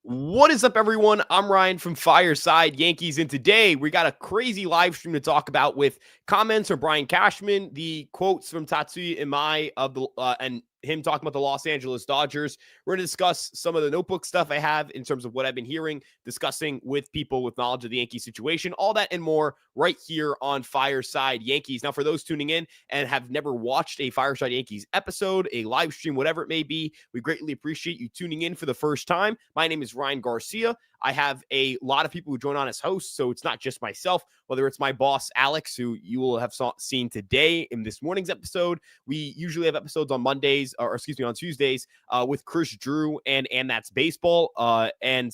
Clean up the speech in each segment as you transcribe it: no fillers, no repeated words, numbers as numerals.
What is up, everyone? I'm Ryan from Fireside Yankees, and today we got a crazy live stream to talk about with comments from Brian Cashman, the quotes from Tatsuya Imai of the and him talking about the Los Angeles Dodgers. We're going to discuss some of the notebook stuff I have in terms of what I've been hearing, discussing with people with knowledge of the Yankee situation, all that and more right here on Fireside Yankees. Now, for those tuning in and have never watched a Fireside Yankees episode, a live stream, whatever it may be, we greatly appreciate you tuning in for the first time. My name is Ryan Garcia. I have a lot of people who join on as hosts, so it's not just myself, whether it's my boss, Alex, who you will have seen today in this morning's episode. We usually have episodes on Mondays, on Tuesdays, with Chris Drew and That's Baseball. And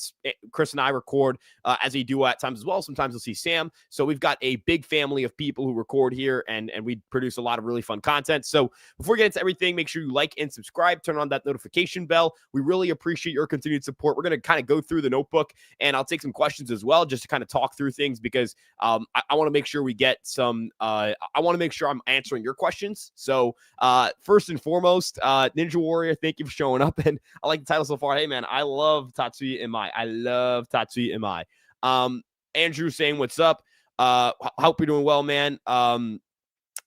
Chris and I record as we do at times as well. Sometimes you'll see Sam. So we've got a big family of people who record here, and we produce a lot of really fun content. So before we get into everything, make sure you like and subscribe, turn on that notification bell. We really appreciate your continued support. We're going to kind of go through the notebook, and I'll take some questions as well, just to kind of talk through things, because I want to make sure we get some, I want to make sure I'm answering your questions. So first and foremost, Ninja Warrior, thank you for showing up. And I like the title so far. Hey, man, I love Tatsuya Imai. I love Tatsuya Imai. Andrew saying, what's up? Hope you're doing well, man. And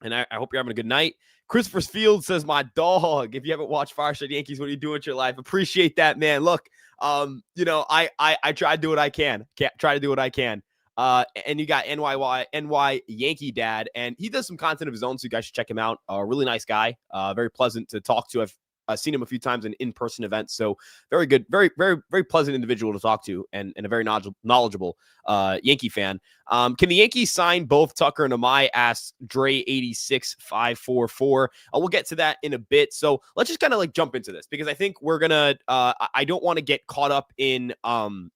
I hope you're having a good night. Christopher Field says, my dog, if you haven't watched Fireside Yankees, what are you doing with your life? Appreciate that, man. Look, I try to do what I can. Try to do what I can. And you got NY Yankee Dad, and he does some content of his own, so you guys should check him out. Really nice guy, very pleasant to talk to. I've seen him a few times in-person events, so very good, very, very, very pleasant individual to talk to, and a very knowledgeable Yankee fan. Can the Yankees sign both Tucker and Imai? Asks Dre86544. We'll get to that in a bit. So let's just kind of jump into this, because I think we're gonna. I don't want to get caught up in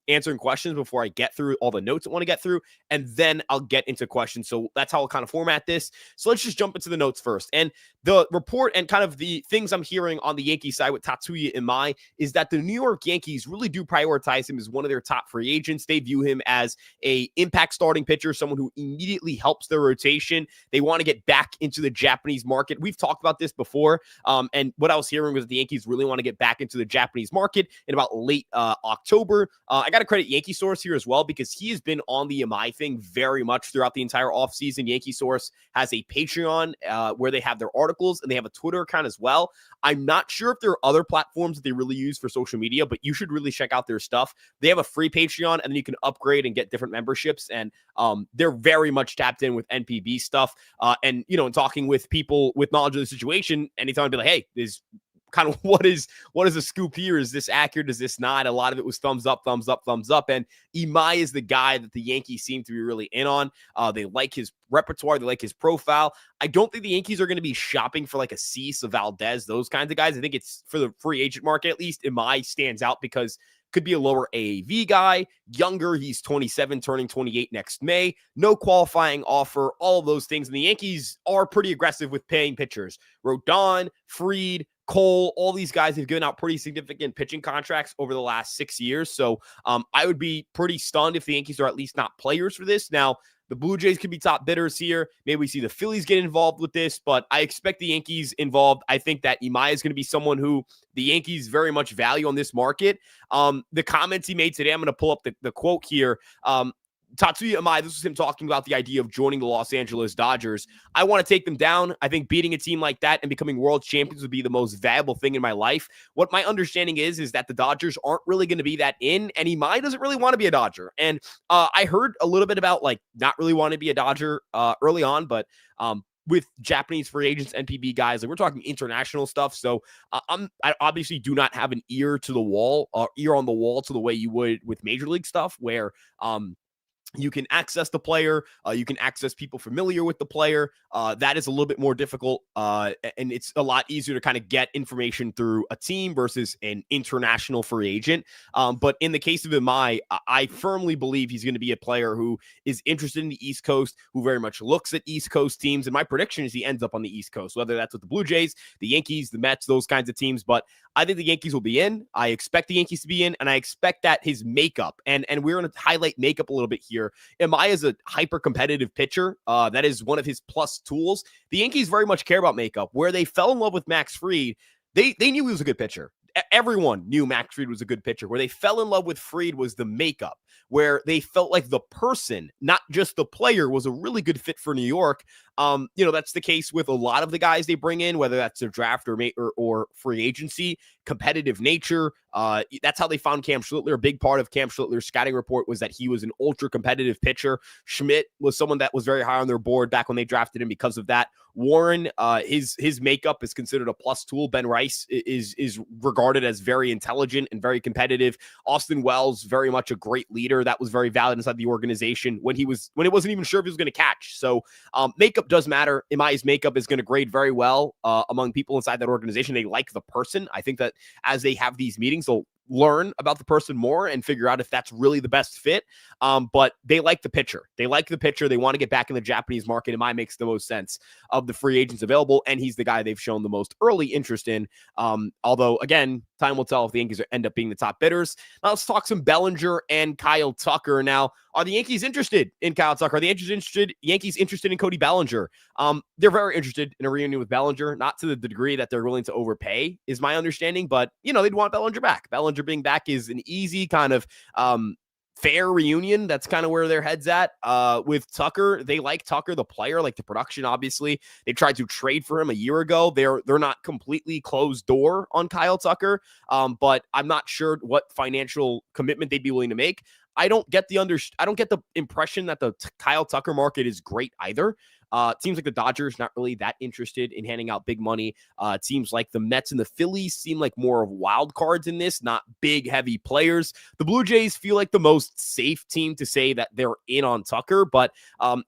answering questions before I get through all the notes I want to get through, and then I'll get into questions. So that's how I'll kind of format this. So let's just jump into the notes first. And the report and kind of the things I'm hearing on the Yankee side with Tatsuya Imai is that the New York Yankees really do prioritize him as one of their top free agents. They view him as a impact starting pitcher, someone who immediately helps their rotation. They want to get back into the Japanese market. We've talked about this before, and what I was hearing was that the Yankees really want to get back into the Japanese market in about late October. I got to credit Yankee Source here as well, because he has been on the Imai thing very much throughout the entire offseason. Yankee Source has a Patreon where they have their articles, and they have a Twitter account as well. I'm not sure if there are other platforms that they really use for social media, but you should really check out their stuff. They have a free Patreon, and then you can upgrade and get different memberships, and they're very much tapped in with NPB stuff. And, in talking with people with knowledge of the situation, anytime I'd be like, hey, there's kind of what is the scoop here? Is this accurate? Is this not? A lot of it was thumbs up, thumbs up, thumbs up. And Imai is the guy that the Yankees seem to be really in on. They like his repertoire. They like his profile. I don't think the Yankees are going to be shopping for like a Cease, a Valdez, those kinds of guys. I think it's for the free agent market, at least. Imai stands out because could be a lower AAV guy, younger. He's 27, turning 28 next May. No qualifying offer, all of those things. And the Yankees are pretty aggressive with paying pitchers. Rodon, Fried, Cole, all these guys have given out pretty significant pitching contracts over the last 6 years. So I would be pretty stunned if the Yankees are at least not players for this. Now, the Blue Jays could be top bidders here. Maybe we see the Phillies get involved with this, but I expect the Yankees involved. I think that Imai is going to be someone who the Yankees very much value on this market. The comments he made today, I'm going to pull up the quote here. Tatsuya Imai, this was him talking about the idea of joining the Los Angeles Dodgers. I want to take them down. I think beating a team like that and becoming world champions would be the most valuable thing in my life. What my understanding is that the Dodgers aren't really going to be that in, and Imai doesn't really want to be a Dodger. And I heard a little bit about not really wanting to be a Dodger early on, but with Japanese free agents, NPB guys, we're talking international stuff. So I obviously do not have an ear on the wall to the way you would with major league stuff, where you can access the player. You can access people familiar with the player. That is a little bit more difficult, and it's a lot easier to kind of get information through a team versus an international free agent. But in the case of Imai, I firmly believe he's going to be a player who is interested in the East Coast, who very much looks at East Coast teams. And my prediction is he ends up on the East Coast, whether that's with the Blue Jays, the Yankees, the Mets, those kinds of teams. But I think the Yankees will be in. I expect the Yankees to be in, and I expect that his makeup, and we're going to highlight makeup a little bit here. Imai is a hyper-competitive pitcher. That is one of his plus tools. The Yankees very much care about makeup. Where they fell in love with Max Fried, they knew he was a good pitcher. everyone knew Max Fried was a good pitcher. Where they fell in love with Fried was the makeup, where they felt like the person, not just the player, was a really good fit for New York. That's the case with a lot of the guys they bring in, whether that's their draft or free agency, competitive nature. That's how they found Cam Schlittler. A big part of Cam Schlittler's scouting report was that he was an ultra competitive pitcher. Schmidt was someone that was very high on their board back when they drafted him because of that. Warren, his makeup is considered a plus tool. Ben Rice is regarded as very intelligent and very competitive. Austin Wells, very much a great leader. That was very valid inside the organization when it wasn't even sure if he was going to catch. So makeup does matter. Imai's makeup is going to grade very well among people inside that organization. They like the person. I think that as they have these meetings, they'll learn about the person more and figure out if that's really the best fit. But they like the pitcher. They want to get back in the Japanese market. Imai makes the most sense of the free agents available, and he's the guy they've shown the most early interest in. Although, again, time will tell if the Yankees end up being the top bidders. Now let's talk some Bellinger and Kyle Tucker. Now, are the Yankees interested in Kyle Tucker? Are the Yankees interested in Cody Bellinger? They're very interested in a reunion with Bellinger, not to the degree that they're willing to overpay, is my understanding, but, they'd want Bellinger back. Bellinger being back is an easy kind of fair reunion. That's kind of where their head's at. With Tucker, they like Tucker, the player, like the production, obviously. They tried to trade for him a year ago. They're not completely closed door on Kyle Tucker, but I'm not sure what financial commitment they'd be willing to make. I don't get the impression that the Kyle Tucker market is great either. It seems like the Dodgers not really that interested in handing out big money. It seems like the Mets and the Phillies seem like more of wild cards in this, not big, heavy players. The Blue Jays feel like the most safe team to say that they're in on Tucker. But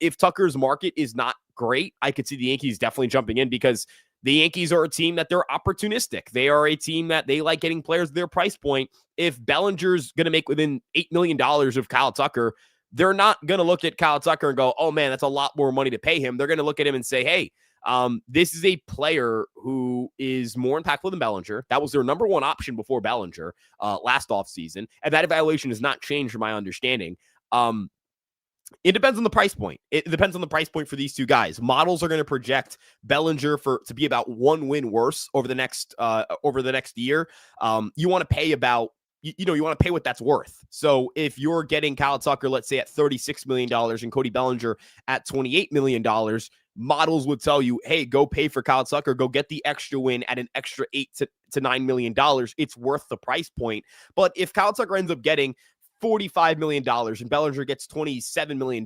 if Tucker's market is not great, I could see the Yankees definitely jumping in because the Yankees are a team that they're opportunistic. They are a team that they like getting players at their price point. If Bellinger's going to make within $8 million of Kyle Tucker, they're not going to look at Kyle Tucker and go, oh, man, that's a lot more money to pay him. They're going to look at him and say, hey, this is a player who is more impactful than Bellinger. That was their number one option before Bellinger last offseason. And that evaluation has not changed from my understanding. It depends on the price point. It depends on the price point for these two guys. Models are going to project Bellinger to be about one win worse over the next year. You want to pay about, you want to pay what that's worth. So if you're getting Kyle Tucker, let's say at $36 million and Cody Bellinger at $28 million, models would tell you, hey, go pay for Kyle Tucker, go get the extra win at an extra $8 to $9 million. It's worth the price point. But if Kyle Tucker ends up getting $45 million and Bellinger gets $27 million,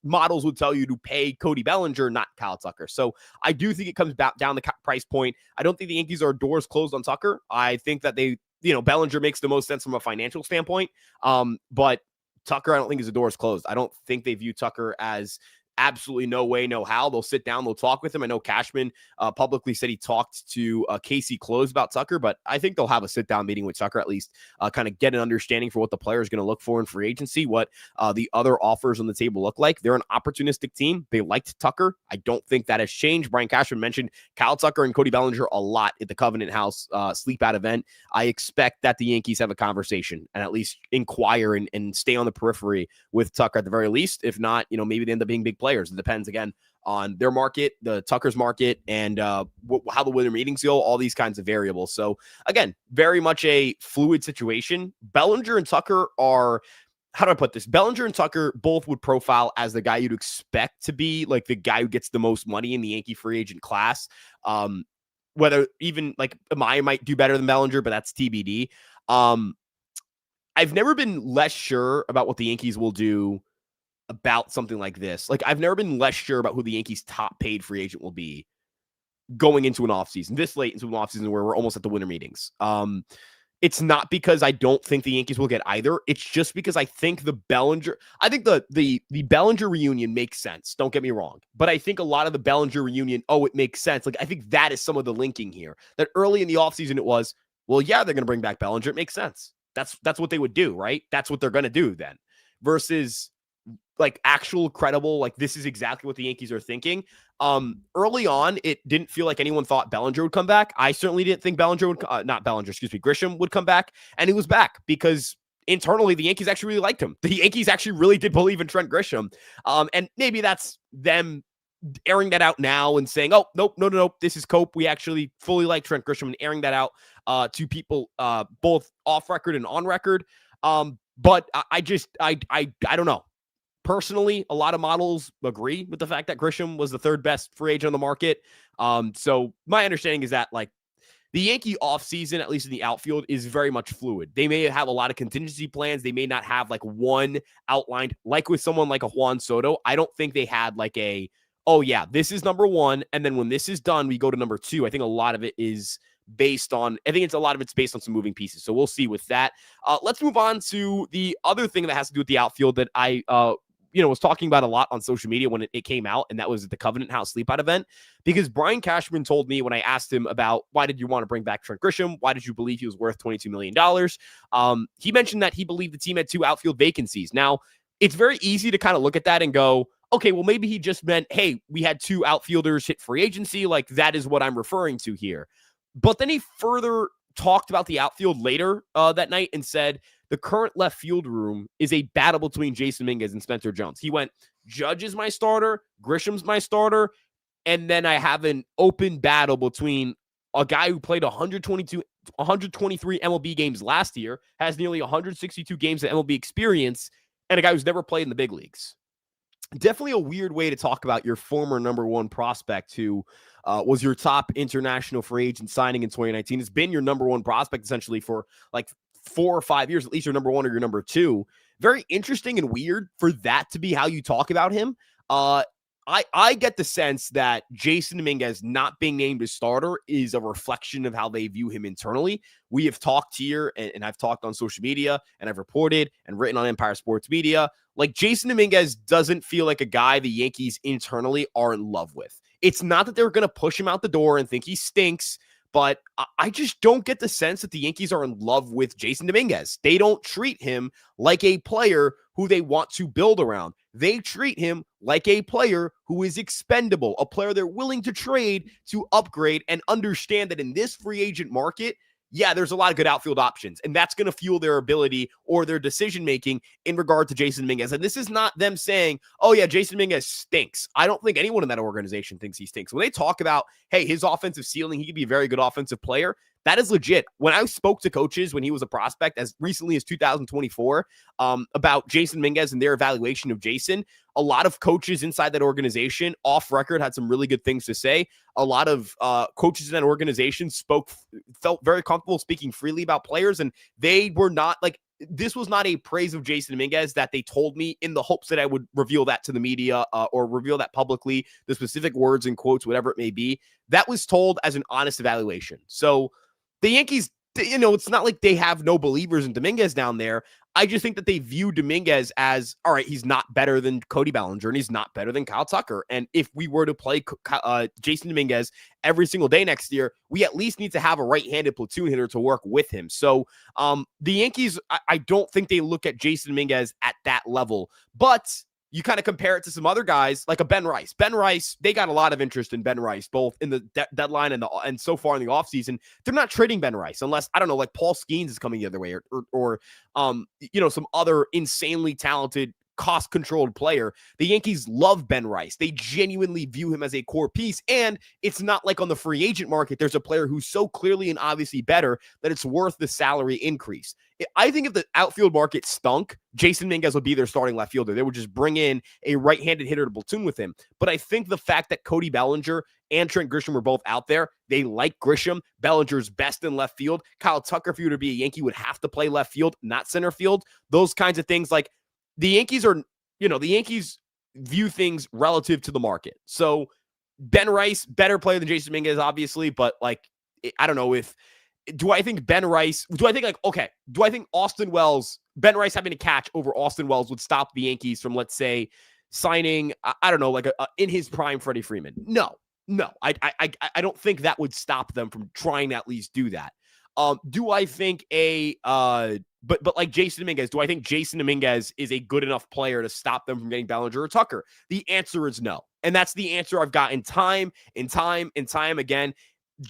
models would tell you to pay Cody Bellinger, not Kyle Tucker. So I do think it comes back down the price point. I don't think the Yankees are doors closed on Tucker. I think that Bellinger makes the most sense from a financial standpoint. But Tucker, I don't think his doors closed. I don't think they view Tucker as absolutely no way, no how. They'll sit down, they'll talk with him. I know Cashman publicly said he talked to Casey Close about Tucker, but I think they'll have a sit-down meeting with Tucker, at least kind of get an understanding for what the player is going to look for in free agency, what the other offers on the table look like. They're an opportunistic team. They liked Tucker. I don't think that has changed. Brian Cashman mentioned Kyle Tucker and Cody Bellinger a lot at the Covenant House sleep out event. I expect that the Yankees have a conversation and at least inquire and stay on the periphery with Tucker at the very least. If not, maybe they end up being big players. It depends again on their market, the Tucker's market, and how the winter meetings go, all these kinds of variables. So again, very much a fluid situation. Bellinger and Tucker are, how do I put this? Bellinger and Tucker both would profile as the guy you'd expect to be like the guy who gets the most money in the Yankee free agent class. Whether even like Imai might do better than Bellinger, but that's TBD. I've never been less sure about what the Yankees will do about something like this. Like, I've never been less sure about who the Yankees' top paid free agent will be going into an offseason, this late into an offseason where we're almost at the winter meetings. It's not because I don't think the Yankees will get either. It's just because I think the Bellinger reunion makes sense. Don't get me wrong. But I think a lot of the Bellinger reunion, it makes sense. Like, I think that is some of the linking here. That early in the offseason it was, well, yeah, they're going to bring back Bellinger. It makes sense. That's what they would do, right? That's what they're going to do then. Versus like actual credible, like this is exactly what the Yankees are thinking. Early on, it didn't feel like anyone thought Bellinger would come back. I certainly didn't think Grisham would come back. And he was back because internally the Yankees actually really liked him. The Yankees actually really did believe in Trent Grisham. And maybe that's them airing that out now and saying, oh, nope, no, this is Cope. We actually fully like Trent Grisham, and airing that out to people both off record and on record. But I don't know. Personally, a lot of models agree with the fact that Grisham was the third best free agent on the market. So my understanding is that like the Yankee offseason, at least in the outfield, is very much fluid. They may have a lot of contingency plans. They may not have like one outlined, like with someone like a Juan Soto. I don't think they had like a, oh yeah, this is number one. And then when this is done, we go to number two. I think a lot of it is based on, it's based on some moving pieces. So we'll see with that. Let's move on to the other thing that has to do with the outfield that I, was talking about a lot on social media when it came out, and that was at the Covenant House Sleepout event, because Brian Cashman told me when I asked him about why did you want to bring back Trent Grisham? Why did you believe he was worth $22 million? He mentioned that he believed the team had 2 outfield vacancies. Now, it's very easy to kind of look at that and go, okay, well, maybe he just meant, hey, we had 2 outfielders hit free agency. Like, that is what I'm referring to here. But then he further talked about the outfield later that night and said, the current left field room is a battle between Jason Dominguez and Spencer Jones. He went, Judge is my starter, Grisham's my starter, and then I have an open battle between a guy who played 123 MLB games last year, has nearly 162 games of MLB experience, and a guy who's never played in the big leagues. Definitely a weird way to talk about your former number one prospect who was your top international free agent signing in 2019. It's been your number one prospect essentially for like 4 or 5 years, at least your number one or your number two. Very interesting and weird for that to be how you talk about him. I get the sense that Jason Dominguez not being named a starter is a reflection of how they view him internally. We have talked here, and I've talked on social media, and I've reported and written on Empire Sports Media. Like, Jason Dominguez doesn't feel like a guy the Yankees internally are in love with. It's not that they're going to push him out the door and think he stinks, but I just don't get the sense that the Yankees are in love with Jason Dominguez. They don't treat him like a player who they want to build around. They treat him like a player who is expendable, a player they're willing to trade to upgrade, and understand that in this free agent market, yeah, there's a lot of good outfield options, and that's going to fuel their ability or their decision-making in regard to Jason Dominguez. And this is not them saying, oh yeah, Jason Dominguez stinks. I don't think anyone in that organization thinks he stinks. When they talk about, hey, his offensive ceiling, he could be a very good offensive player, that is legit. When I spoke to coaches when he was a prospect as recently as 2024 about Jason Dominguez and their evaluation of Jason, a lot of coaches inside that organization off record had some really good things to say. A lot of coaches in that organization felt very comfortable speaking freely about players, and they were not like, this was not a praise of Jason Dominguez that they told me in the hopes that I would reveal that to the media or reveal that publicly, the specific words and quotes, whatever it may be. That was told as an honest evaluation. So the Yankees, it's not like they have no believers in Dominguez down there. I just think that they view Dominguez as, all right, he's not better than Cody Bellinger, and he's not better than Kyle Tucker. And if we were to play Jason Dominguez every single day next year, we at least need to have a right-handed platoon hitter to work with him. So the Yankees, I don't think they look at Jason Dominguez at that level. But you kind of compare it to some other guys like a Ben Rice. Ben Rice, they got a lot of interest in Ben Rice, both in the deadline and so far in the offseason. They're not trading Ben Rice unless, I don't know, like Paul Skeens is coming the other way or some other insanely talented, cost-controlled player. The Yankees love Ben Rice. They genuinely view him as a core piece, and it's not like on the free agent market, there's a player who's so clearly and obviously better that it's worth the salary increase. I think if the outfield market stunk, Jason Dominguez would be their starting left fielder. They would just bring in a right-handed hitter to platoon with him. But I think the fact that Cody Bellinger and Trent Grisham were both out there, they like Grisham. Bellinger's best in left field. Kyle Tucker, if he were to be a Yankee, would have to play left field, not center field. Those kinds of things, like, the Yankees view things relative to the market. So Ben Rice, better player than Jason Dominguez, obviously, but like, I don't know do I think Austin Wells, Ben Rice having to catch over Austin Wells would stop the Yankees from, let's say, signing, I don't know, like in his prime Freddie Freeman? No, I don't think that would stop them from trying to at least do that. Do I think but like Jason Dominguez, do I think Jason Dominguez is a good enough player to stop them from getting Bellinger or Tucker? The answer is no. And that's the answer I've gotten time and time again.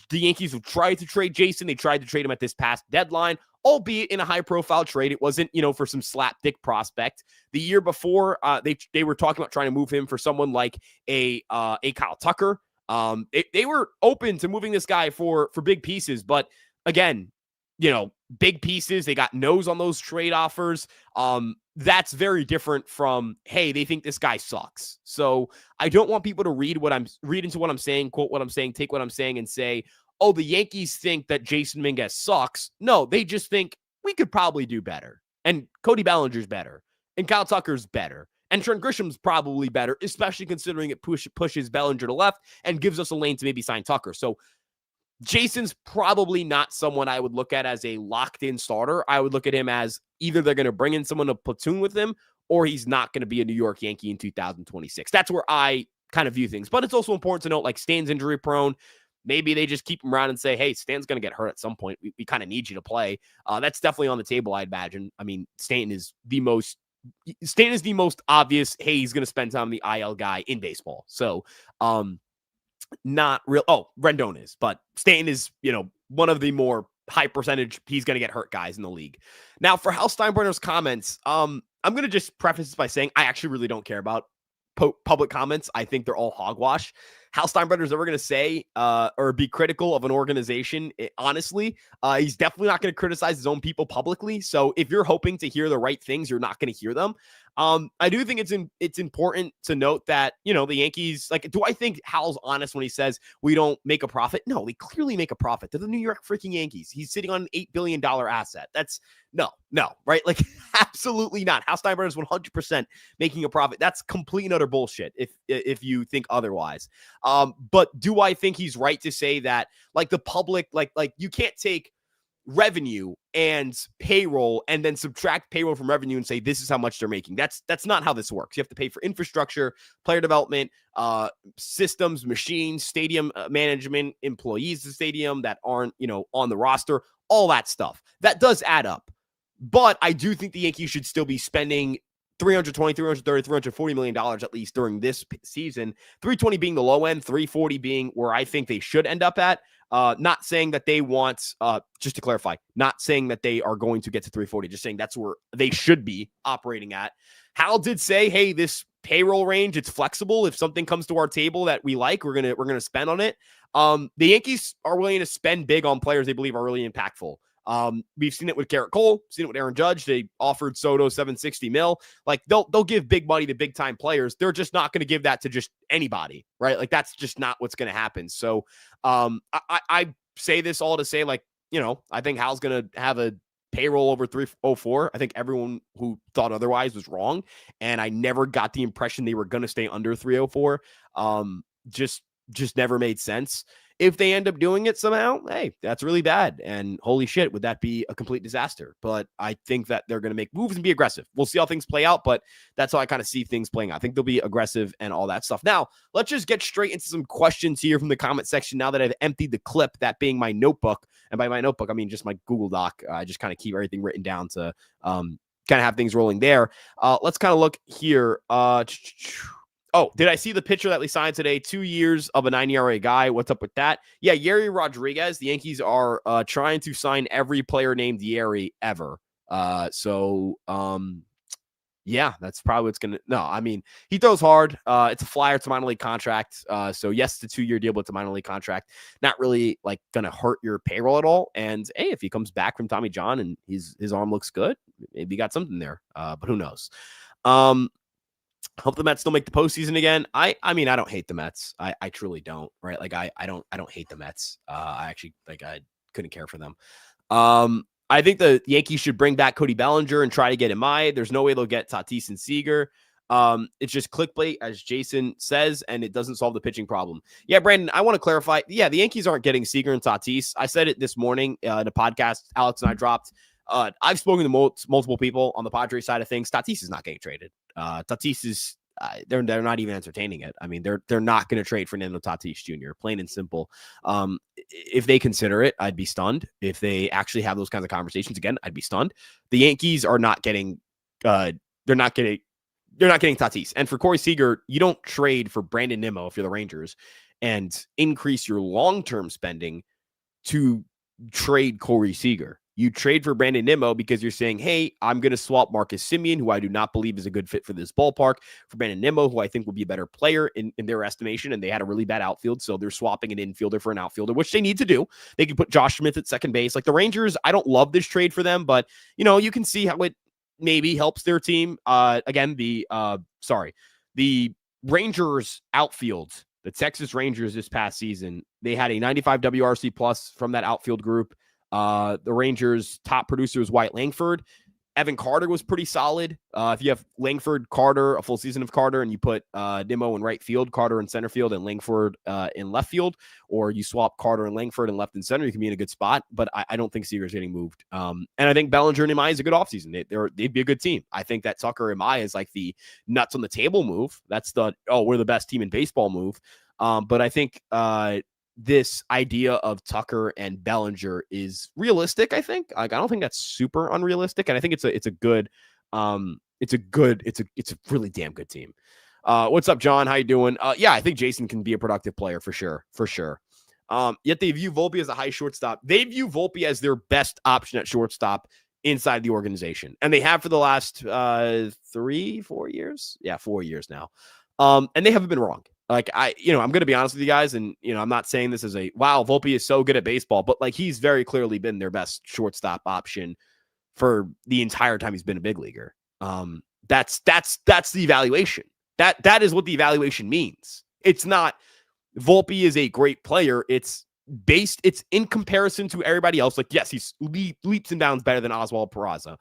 The Yankees have tried to trade Jason. They tried to trade him at this past deadline. albeit in a high-profile trade. It wasn't, for some slapdick prospect. The year before, they were talking about trying to move him for someone like a Kyle Tucker. They were open to moving this guy for big pieces, but again, big pieces. They got no's on those trade offers. That's very different from, hey, they think this guy sucks. So I don't want people to read into what I'm saying, quote what I'm saying, take what I'm saying, and say, oh, the Yankees think that Jason Minguez sucks. No, they just think we could probably do better. And Cody Bellinger's better. And Kyle Tucker's better. And Trent Grisham's probably better, especially considering it pushes Bellinger to left and gives us a lane to maybe sign Tucker. So Jason's probably not someone I would look at as a locked-in starter. I would look at him as either they're going to bring in someone to platoon with him or he's not going to be a New York Yankee in 2026. That's where I kind of view things. But it's also important to note, like, Stan's injury prone. Maybe they just keep him around and say, hey, Stan's going to get hurt at some point. We kind of need you to play. That's definitely on the table, I'd imagine. I mean, Stan is the most obvious, hey, he's going to spend time on the IL guy in baseball. So, not real. Oh, Rendon is, but Stanton is, one of the more high percentage he's going to get hurt guys in the league. Now, for Hal Steinbrenner's comments, I'm going to just preface this by saying I actually really don't care about public comments. I think they're all hogwash. Hal Steinbrenner's never going to say or be critical of an organization. Honestly, he's definitely not going to criticize his own people publicly. So if you're hoping to hear the right things, you're not going to hear them. I do think it's important to note that, the Yankees, do I think Hal's honest when he says we don't make a profit? No, they clearly make a profit. They're the New York freaking Yankees. He's sitting on an $8 billion asset. That's no, right? Absolutely not. Hal Steinbrenner is 100% making a profit. That's complete and utter bullshit if you think otherwise. But do I think he's right to say that, the public, you can't take revenue and payroll and then subtract payroll from revenue and say this is how much they're making? That's not how this works. You have to pay for infrastructure, player development, systems, machines, stadium management, employees of the stadium that aren't, on the roster, all that stuff. That does add up. But I do think the Yankees should still be spending $320, $330, $340 million at least during this season. 320 being the low end, 340 being where I think they should end up at. Not saying that they want, just to clarify, not saying that they are going to get to 340, just saying that's where they should be operating at. Hal did say, hey, this payroll range, it's flexible. If something comes to our table that we like, we're gonna spend on it. The Yankees are willing to spend big on players they believe are really impactful. We've seen it with Garrett Cole, seen it with Aaron Judge. They offered Soto $760 million. They'll give big money to big time players. They're just not going to give that to just anybody, right? That's just not what's going to happen. So, I say this all to say, I think Hal's going to have a payroll over 304. I think everyone who thought otherwise was wrong. And I never got the impression they were going to stay under 304. Just never made sense. If they end up doing it somehow, hey, that's really bad. And holy shit, would that be a complete disaster? But I think that they're going to make moves and be aggressive. We'll see how things play out, but that's how I kind of see things playing out. I think they'll be aggressive and all that stuff. Now, let's just get straight into some questions here from the comment section now that I've emptied the clip, that being my notebook. And by my notebook, I mean just my Google Doc. I just kind of keep everything written down to kind of have things rolling there. Let's kind of look here. Oh, did I see the pitcher that we signed today? 2 years of a 9 ERA guy. What's up with that? Yeah, Yerry Rodriguez. The Yankees are trying to sign every player named Yerry ever. Yeah, that's probably what's going to... No, I mean, he throws hard. It's a flyer. It's a minor league contract. So yes, it's a 2-year deal, but it's a minor league contract. Not really going to hurt your payroll at all. And hey, if he comes back from Tommy John and his arm looks good, maybe he got something there. But who knows? Hope the Mets don't make the postseason again. I mean, I don't hate the Mets. I truly don't, right? I don't hate the Mets. I actually, I couldn't care for them. I think the Yankees should bring back Cody Bellinger and try to get Imai. There's no way they'll get Tatis and Seager. It's just clickbait, as Jason says, and it doesn't solve the pitching problem. Yeah, Brandon, I want to clarify. Yeah, the Yankees aren't getting Seager and Tatis. I said it this morning in a podcast Alex and I dropped. I've spoken to multiple people on the Padres side of things. Tatis is not getting traded. Tatis is they're not even entertaining it. I mean, they're not going to trade Fernando Tatis Jr. Plain and simple. If they consider it, I'd be stunned. If they actually have those kinds of conversations again, I'd be stunned. The Yankees are not getting. They're not getting Tatis. And for Corey Seager, you don't trade for Brandon Nimmo if you're the Rangers and increase your long-term spending to trade Corey Seager. You trade for Brandon Nimmo because you're saying, hey, I'm going to swap Marcus Semien, who I do not believe is a good fit for this ballpark, for Brandon Nimmo, who I think will be a better player in their estimation. And they had a really bad outfield. So they're swapping an infielder for an outfielder, which they need to do. They can put Josh Smith at second base. Like the Rangers, I don't love this trade for them, but you can see how it maybe helps their team. Again, the Rangers outfield, the Texas Rangers this past season, they had a 95 WRC plus from that outfield group. The Rangers' top producer was Wyatt Langford. Evan Carter was pretty solid. If you have Langford, Carter, a full season of Carter, and you put Nimmo in right field, Carter in center field, and Langford in left field, or you swap Carter and Langford in left and center, you can be in a good spot. But I don't think Seager's getting moved. And I think Bellinger and Imai is a good offseason. They'd be a good team. I think that Tucker and Imai is like the nuts on the table move. That's we're the best team in baseball move. But I think this idea of Tucker and Bellinger is realistic. I think I don't think that's super unrealistic. And I think it's a really damn good team. What's up, John? How you doing? Yeah, I think Jason can be a productive player for sure. Yet they view Volpe as a high shortstop. They view Volpe as their best option at shortstop inside the organization. And they have for the last 3-4 years. Yeah, 4 years now. And they haven't been wrong. Like I'm going to be honest with you guys, and I'm not saying this as a wow, Volpe is so good at baseball, but like he's very clearly been their best shortstop option for the entire time he's been a big leaguer. That's the evaluation. That is what the evaluation means. It's not Volpe is a great player. It's in comparison to everybody else. Like, yes, he's leaps and bounds better than Oswald Peraza.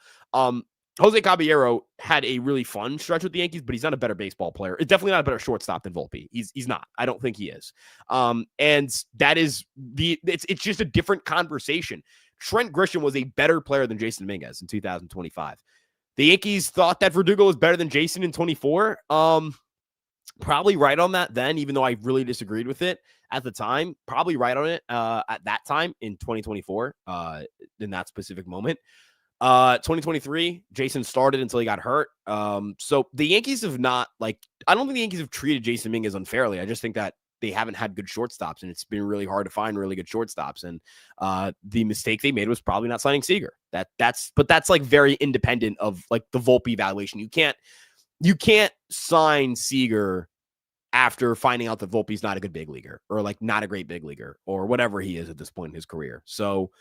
Jose Caballero had a really fun stretch with the Yankees, but he's not a better baseball player. It's definitely not a better shortstop than Volpe. He's not. I don't think he is. And that is it's just a different conversation. Trent Grisham was a better player than Jason Dominguez in 2025. The Yankees thought that Verdugo was better than Jason in 24. Probably right on that then, even though I really disagreed with it at the time. Probably right on it at that time in 2024 in that specific moment. 2023, Jason started until he got hurt. So the Yankees have not I don't think the Yankees have treated Jason Dominguez unfairly. I just think that they haven't had good shortstops, and it's been really hard to find really good shortstops. And the mistake they made was probably not signing Seager. That's like very independent of like the Volpe evaluation. You can't sign Seager after finding out that Volpe's not a good big leaguer or like not a great big leaguer or whatever he is at this point in his career. So,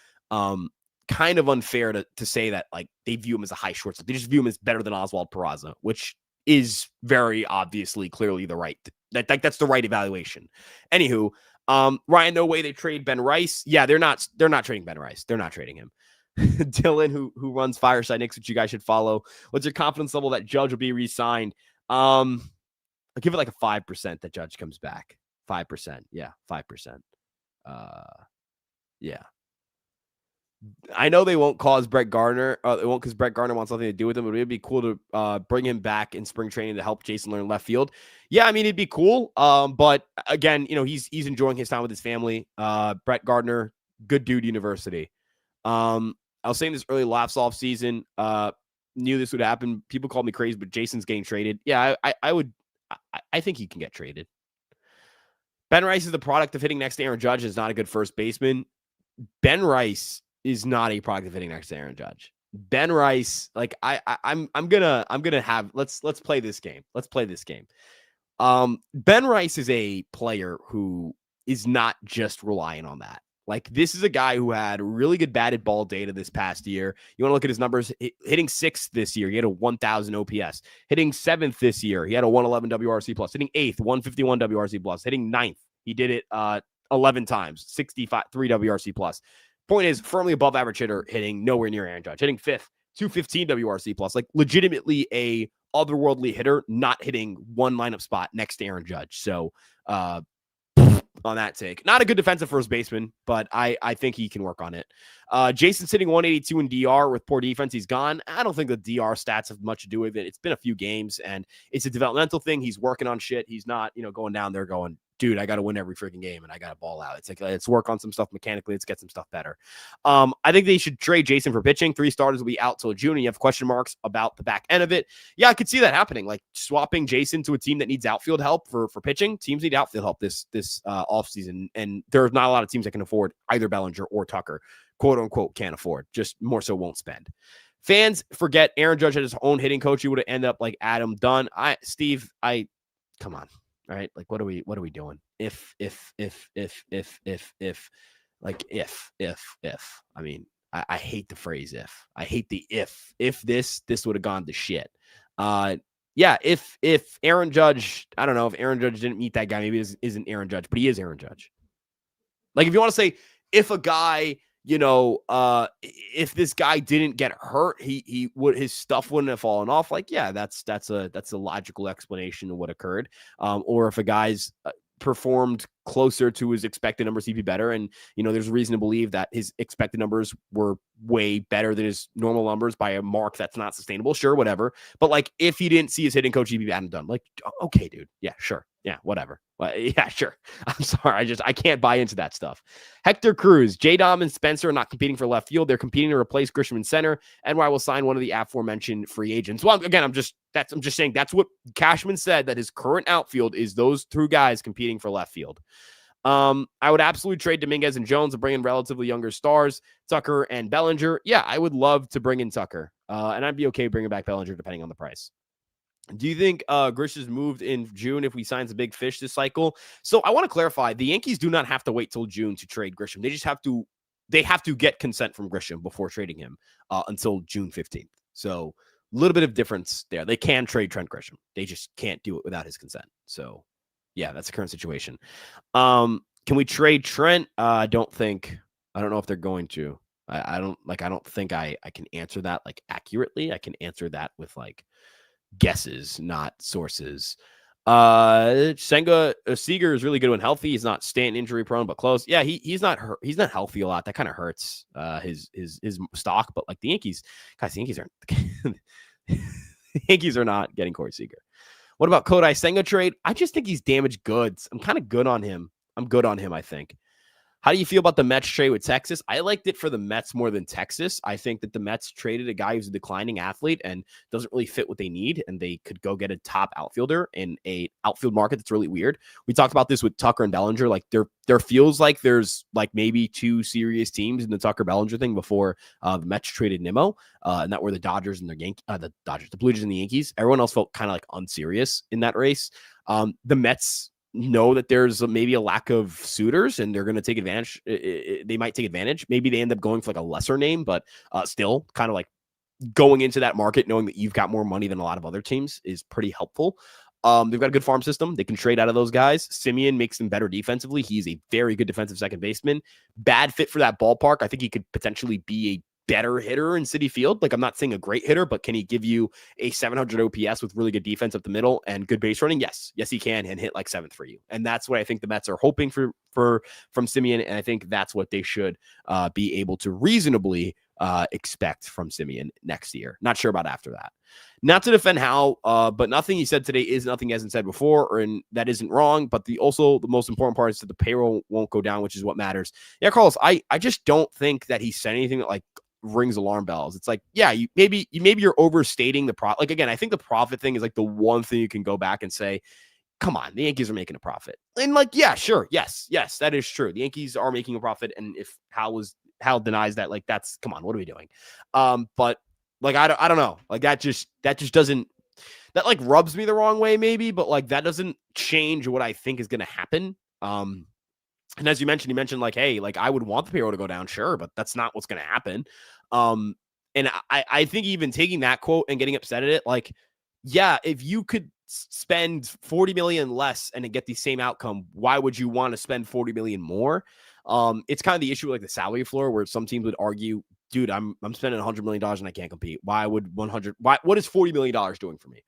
kind of unfair to say that like they view him as a high shortstop. They just view him as better than Oswald Peraza, which is very obviously clearly the right that's the right evaluation. Anywho, Ryan, no way they trade Ben Rice. Yeah, they're not trading Ben Rice. They're not trading him. Dylan, who runs Fireside Knicks, which you guys should follow. What's your confidence level that Judge will be re-signed? I'll give it like a 5% that Judge comes back. 5%. Yeah, 5%. Yeah. I know they won't cause Brett Gardner. It won't because Brett Gardner wants nothing to do with him. But it'd be cool to bring him back in spring training to help Jason learn left field. Yeah, I mean it'd be cool. But again, he's enjoying his time with his family. Brett Gardner, good dude, university. I was saying this early last off season. Knew this would happen. People called me crazy, but Jason's getting traded. Yeah, I think he can get traded. Ben Rice is the product of hitting next to Aaron Judge. Is not a good first baseman. Ben Rice is not a product of hitting next to Aaron Judge. Ben Rice, like I'm gonna have let's play this game. Let's play this game. Ben Rice is a player who is not just relying on that. Like this is a guy who had really good batted ball data this past year. You want to look at his numbers, hitting 6th this year. He had a 1,000 OPS. Hitting 7th this year. He had a 111 WRC plus. Hitting 8th, 151 WRC plus. Hitting 9th. He did it 11 times, 3 WRC plus. Point is, firmly above average hitter, hitting nowhere near Aaron Judge. Hitting 5th, 215 WRC plus. Like legitimately a otherworldly hitter, not hitting one lineup spot next to Aaron Judge. So on that take, not a good defensive first baseman, but I think he can work on it. Jason's hitting 182 in DR with poor defense. He's gone. I don't think the DR stats have much to do with it. It's been a few games and it's a developmental thing. He's working on shit. He's not, going down there going dude, I got to win every freaking game and I got to ball out. It's like, let's work on some stuff mechanically. Let's get some stuff better. I think they should trade Jason for pitching. 3 starters will be out till June, and you have question marks about the back end of it. Yeah, I could see that happening. Like swapping Jason to a team that needs outfield help for pitching. Teams need outfield help this offseason, and there's not a lot of teams that can afford either Bellinger or Tucker. Quote unquote can't afford. Just more so won't spend. Fans forget Aaron Judge had his own hitting coach. He would have ended up like Adam Dunn. Steve, come on. All right. Like, what are we doing? If, I mean, I hate the phrase if. I hate the if this would have gone to shit. Yeah, if Aaron Judge, I don't know, if Aaron Judge didn't meet that guy, maybe it isn't Aaron Judge, but he is Aaron Judge. Like, if you want to say, if a guy, if this guy didn't get hurt, his stuff wouldn't have fallen off. Like, yeah, that's a logical explanation of what occurred. Or if a guy's performed closer to his expected numbers, he'd be better. And, there's reason to believe that his expected numbers were way better than his normal numbers by a mark that's not sustainable. Sure, whatever. But like, if he didn't see his hitting coach, he'd be bad and done. Like, okay, dude. Yeah, sure. Yeah, whatever. Well, yeah, sure. I'm sorry. I can't buy into that stuff. Hector Cruz, J-Dom and Spencer are not competing for left field. They're competing to replace Grisham in center. And I will sign one of the aforementioned free agents. Well, again, I'm just saying that's what Cashman said, that his current outfield is those 2 guys competing for left field. I would absolutely trade Dominguez and Jones to bring in relatively younger stars, Tucker and Bellinger. Yeah, I would love to bring in Tucker. And I'd be okay bringing back Bellinger depending on the price. Do you think Grish is moved in June if we sign some big fish this cycle? So I want to clarify, the Yankees do not have to wait till June to trade Grisham. They just have to get consent from Grisham before trading him until June 15th. So a little bit of difference there. They can trade Trent Grisham. They just can't do it without his consent. So yeah, that's the current situation. Can we trade Trent? I don't know if they're going to. I don't think I can answer that like accurately. I can answer that with like guesses, not sources. Senga Seager is really good when healthy. He's not Stanton injury prone, but close. Yeah, he's not hurt. He's not healthy a lot. That kind of hurts his stock. But like the Yankees are not getting Corey Seager. What about Kodai Senga trade? I just think he's damaged goods. I'm kind of good on him. I think. How do you feel about the Mets trade with Texas? I liked it for the Mets more than Texas. I think that the Mets traded a guy who's a declining athlete and doesn't really fit what they need, and they could go get a top outfielder in a outfield market that's really weird. We talked about this with Tucker and Bellinger. Like there feels like there's like maybe 2 serious teams in the Tucker Bellinger thing before the Mets traded Nimmo, and that were the Dodgers and the Blue Jays and the Yankees. Everyone else felt kind of like unserious in that race. The Mets know that there's maybe a lack of suitors and they're going to take advantage. They might take advantage. Maybe they end up going for like a lesser name, but still kind of like going into that market, knowing that you've got more money than a lot of other teams is pretty helpful. They've got a good farm system. They can trade out of those guys. Simeon makes them better defensively. He's a very good defensive second baseman. Bad fit for that ballpark. I think he could potentially be a better hitter in Citi Field. Like, I'm not saying a great hitter, but can he give you a 700 OPS with really good defense up the middle and good base running? Yes, he can, and hit like 7th for you. And that's what I think the Mets are hoping for from Simeon. And I think that's what they should be able to reasonably expect from Simeon next year. Not sure about after that. Not to defend Hal, but nothing he said today is nothing he hasn't said before, and that isn't wrong. But the most important part is that the payroll won't go down, which is what matters. Yeah, Carlos, I just don't think that he said anything that like rings alarm bells. It's like, yeah, maybe you're overstating the profit. Like, again, I think the profit thing is like the one thing you can go back and say, come on, the Yankees are making a profit. And like, yeah, sure. Yes, that is true. The Yankees are making a profit. And if Hal denies that, like, that's, come on, what are we doing? But like, I don't know. Like that just doesn't, that like rubs me the wrong way maybe, but like that doesn't change what I think is going to happen. And as you mentioned like, hey, like I would want the payroll to go down, sure, but that's not what's going to happen. And I think even taking that quote and getting upset at it, like, yeah, if you could spend 40 million less and get the same outcome, why would you want to spend 40 million more? It's kind of the issue with like the salary floor where some teams would argue, dude, I'm spending $100 million and I can't compete. What is $40 million doing for me?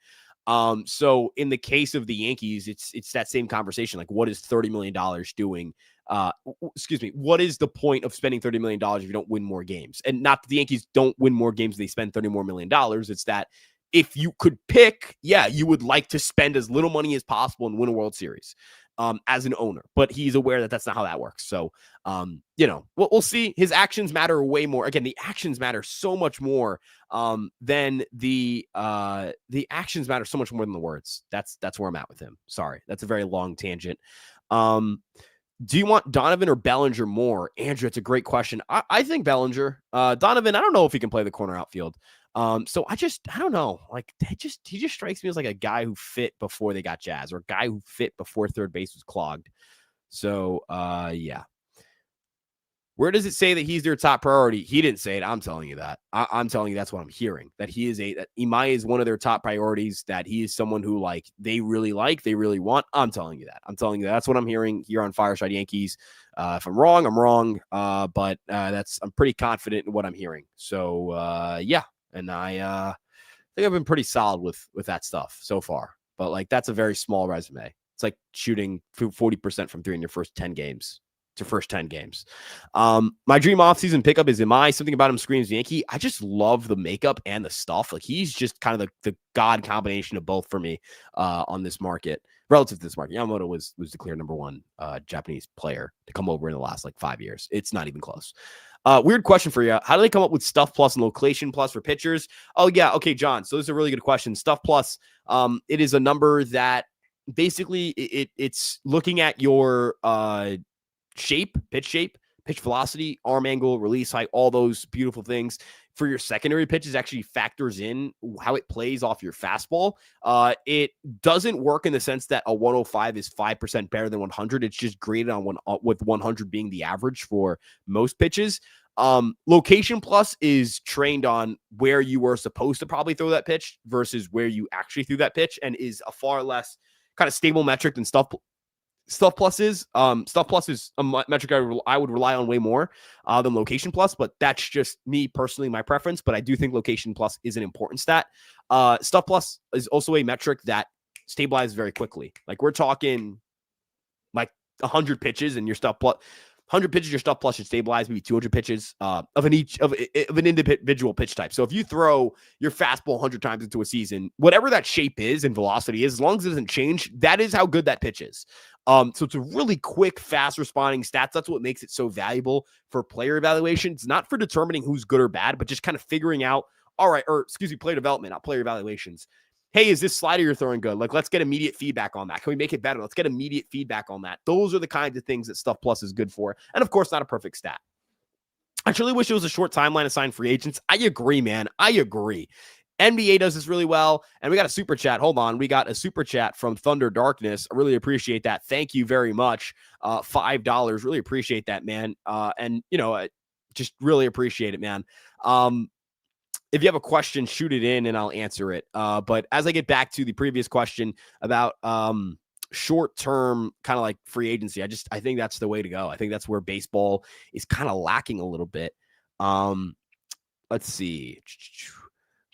So in the case of the Yankees, it's that same conversation. Like, what is $30 million doing? What is the point of spending $30 million if you don't win more games? And not that the Yankees don't win more games, they spend $30 more million. It's that if you could pick, yeah, you would like to spend as little money as possible and win a World Series. as an owner, but he's aware that that's not how that works. So, we'll see. His actions matter way more. Again, the actions matter so much more than the actions matter so much more than the words. That's where I'm at with him. Sorry, that's a very long tangent. Do you want Donovan or Bellinger more? Andrew, it's a great question. I think Bellinger. Donovan, I don't know if he can play the corner outfield. So I don't know. Like he just strikes me as like a guy who fit before they got Jazz, or a guy who fit before third base was clogged. So yeah. Where does it say that he's their top priority? He didn't say it. I'm telling you that. I'm telling you that's what I'm hearing. That that Imai is one of their top priorities. That he is someone who they really want. I'm telling you that. That's what I'm hearing here on Fireside Yankees. If I'm wrong, I'm wrong. But I'm pretty confident in what I'm hearing. So yeah, and I think I've been pretty solid with that stuff so far. But that's a very small resume. It's like shooting 40% from 3 in your first 10 games. To first 10 games. My dream offseason pickup is Imai. Something about him screams Yankee. I just love the makeup and the stuff. He's just kind of the god combination of both for me on this market, relative to this market. Yamamoto was declared number 1 Japanese player to come over in the last 5 years. It's not even close. Weird question for you. How do they come up with stuff plus and location plus for pitchers? Oh yeah. Okay, John. So this is a really good question. Stuff plus, it is a number that basically it's looking at your, pitch velocity, arm angle, release height, all those beautiful things. For your secondary pitches, actually factors in how it plays off your fastball. It doesn't work in the sense that a 105 is 5% better than 100. It's just graded on with 100 being the average for most pitches. Location plus is trained on where you were supposed to probably throw that pitch versus where you actually threw that pitch, and is a far less kind of stable metric than stuff plus is. Stuff plus is a metric I would rely on way more than location plus, but that's just me personally, my preference. But I do think location plus is an important stat. Stuff plus is also a metric that stabilizes very quickly. We're talking 100 pitches and your stuff plus 100 pitches, your stuff plus should stabilize maybe 200 pitches of an individual pitch type. So if you throw your fastball 100 times into a season, whatever that shape is and velocity is, as long as it doesn't change, that is how good that pitch is. So it's a really quick, fast responding stats. That's what makes it so valuable for player evaluations, not for determining who's good or bad, but just kind of figuring out, player development, not player evaluations. Hey, is this slider you're throwing good? Let's get immediate feedback on that. Can we make it better? Let's get immediate feedback on that. Those are the kinds of things that Stuff Plus is good for. And of course, not a perfect stat. I truly wish it was a short timeline to sign free agents. I agree, man. I agree. NBA does this really well. And we got a super chat. Hold on. We got a super chat from Thunder Darkness. I really appreciate that. Thank you very much. $5. Really appreciate that, man. Just really appreciate it, man. If you have a question, shoot it in and I'll answer it. But as I get back to the previous question about short-term kind of free agency, I think that's the way to go. I think that's where baseball is kind of lacking a little bit. Let's see.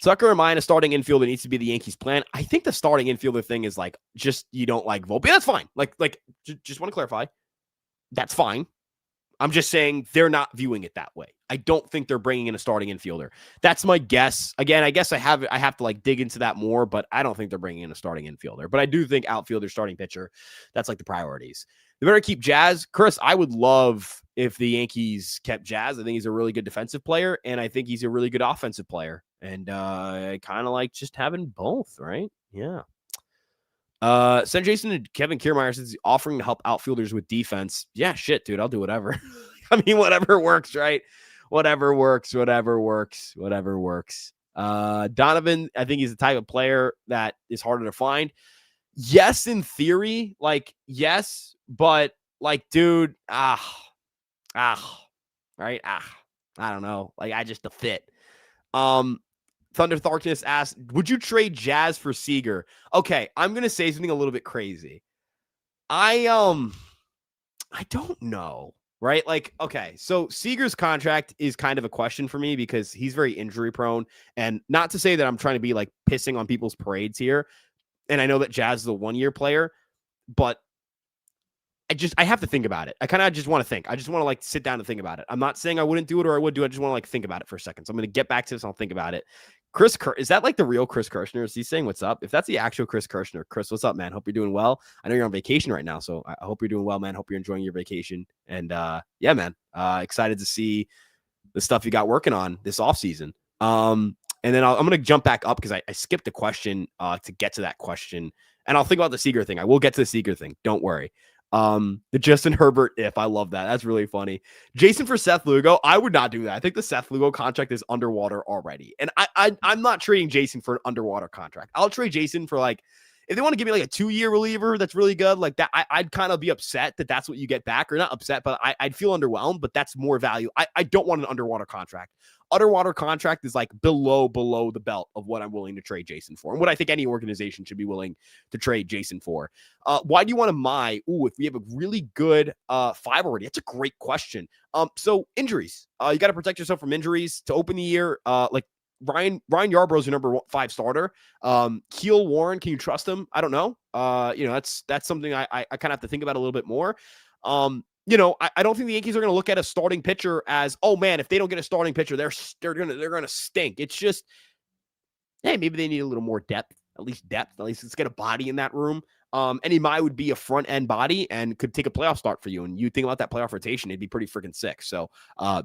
Tucker and mine, a starting infielder needs to be the Yankees' plan. I think the starting infielder thing is just you don't like Volpe. That's fine. Just want to clarify. That's fine. I'm just saying they're not viewing it that way. I don't think they're bringing in a starting infielder. That's my guess. Again, I guess I have to dig into that more, but I don't think they're bringing in a starting infielder. But I do think outfielder, starting pitcher, that's the priorities. They better keep Jazz. Chris, I would love if the Yankees kept Jazz. I think he's a really good defensive player, and I think he's a really good offensive player. And I kind of like just having both, right? Yeah. Send Jason and Kevin Kiermaier says he's offering to help outfielders with defense. Yeah, shit, dude. I'll do whatever. I mean, whatever works, right? Whatever works. Donovan, I think he's the type of player that is harder to find. Yes, in theory, yes, but dude, right? I don't know. I just the fit. Thunder Darkness asked, would you trade Jazz for Seager? Okay, I'm going to say something a little bit crazy. I don't know, right? Okay, so Seager's contract is kind of a question for me because he's very injury prone, and not to say that I'm trying to be pissing on people's parades here. And I know that Jazz is a 1-year player, but I have to think about it. I kind of just want to think. I just want to sit down and think about it. I'm not saying I wouldn't do it or I would do it. I just want to think about it for a second. So I'm going to get back to this and I'll think about it. Is that like the real Chris Kirshner? Is he saying what's up? If that's the actual Chris Kirshner, Chris, what's up, man? Hope you're doing well. I know you're on vacation right now, so I hope you're doing well, man. Hope you're enjoying your vacation. And yeah, man, excited to see the stuff you got working on this offseason. And then I'm going to jump back up because I skipped a question to get to that question. And I'll think about the Seager thing. I will get to the Seager thing. Don't worry. The Justin Herbert I love that. That's really funny. Jason for Seth Lugo. I would not do that. I think the Seth Lugo contract is underwater already. And I'm not trading Jason for an underwater contract. I'll trade Jason for like, if they want to give me like a 2-year reliever that's really good, like that, I'd kind of be upset that that's what you get back, or not upset, but I'd feel underwhelmed, but that's more value. I don't want an underwater contract. Underwater contract is like below the belt of what I'm willing to trade Jason for, and what I think any organization should be willing to trade Jason for. Why do you want to Imai? If we have a really good 5 already, that's a great question. So injuries, you got to protect yourself from injuries to open the year. Like Ryan Yarbrough's your number 5 starter. Keel Warren, can you trust him? I don't know. That's something I kind of have to think about a little bit more. I don't think the Yankees are going to look at a starting pitcher as, oh man, if they don't get a starting pitcher, they're going to stink. It's just, hey, maybe they need a little more depth. At least let's get a body in that room. And Imai would be a front end body and could take a playoff start for you. And you think about that playoff rotation, it'd be pretty freaking sick. So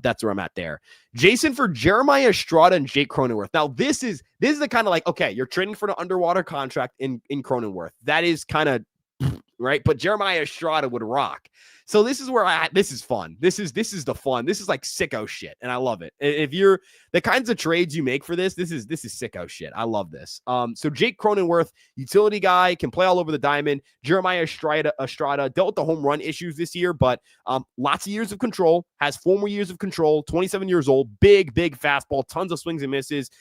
that's where I'm at there. Jason for Jeremiah Estrada and Jake Cronenworth. Now this is the kind of like, okay, you're trading for an underwater contract in Cronenworth. That is kind of right. But Jeremiah Estrada would rock. So this is where this is fun. This is the fun. This is like sicko shit. And I love it. If you're the kinds of trades you make for this is sicko shit. I love this. So Jake Cronenworth, utility guy, can play all over the diamond. Jeremiah Estrada dealt with the home run issues this year, but lots of years of control, has 4 more years of control, 27 years old, big fastball, tons of swings and misses,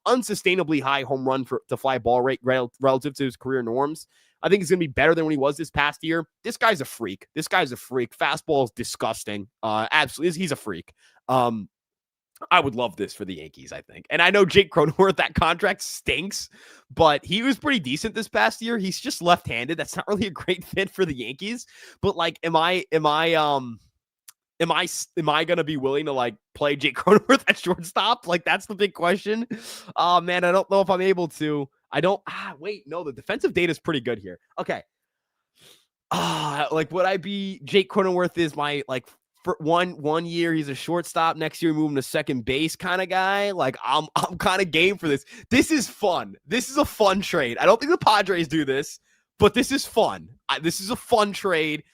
unsustainably high home run to fly ball rate relative to his career norms. I think he's going to be better than when he was this past year. This guy's a freak. Fastball is disgusting. Absolutely. He's a freak. I would love this for the Yankees, I think. And I know Jake Cronenworth, that contract stinks, but he was pretty decent this past year. He's just left-handed. That's not really a great fit for the Yankees. But like, am I going to be willing to like play Jake Cronenworth at shortstop? Like, that's the big question. Oh man, I don't know if I'm able to. The defensive data is pretty good here. Okay. Like, would I be Jake Cronenworth is my, like, for one year, he's a shortstop. Next year, move him to second base kind of guy. Like, I'm kind of game for this. This is fun. This is a fun trade. I don't think the Padres do this, but this is fun. This is a fun trade.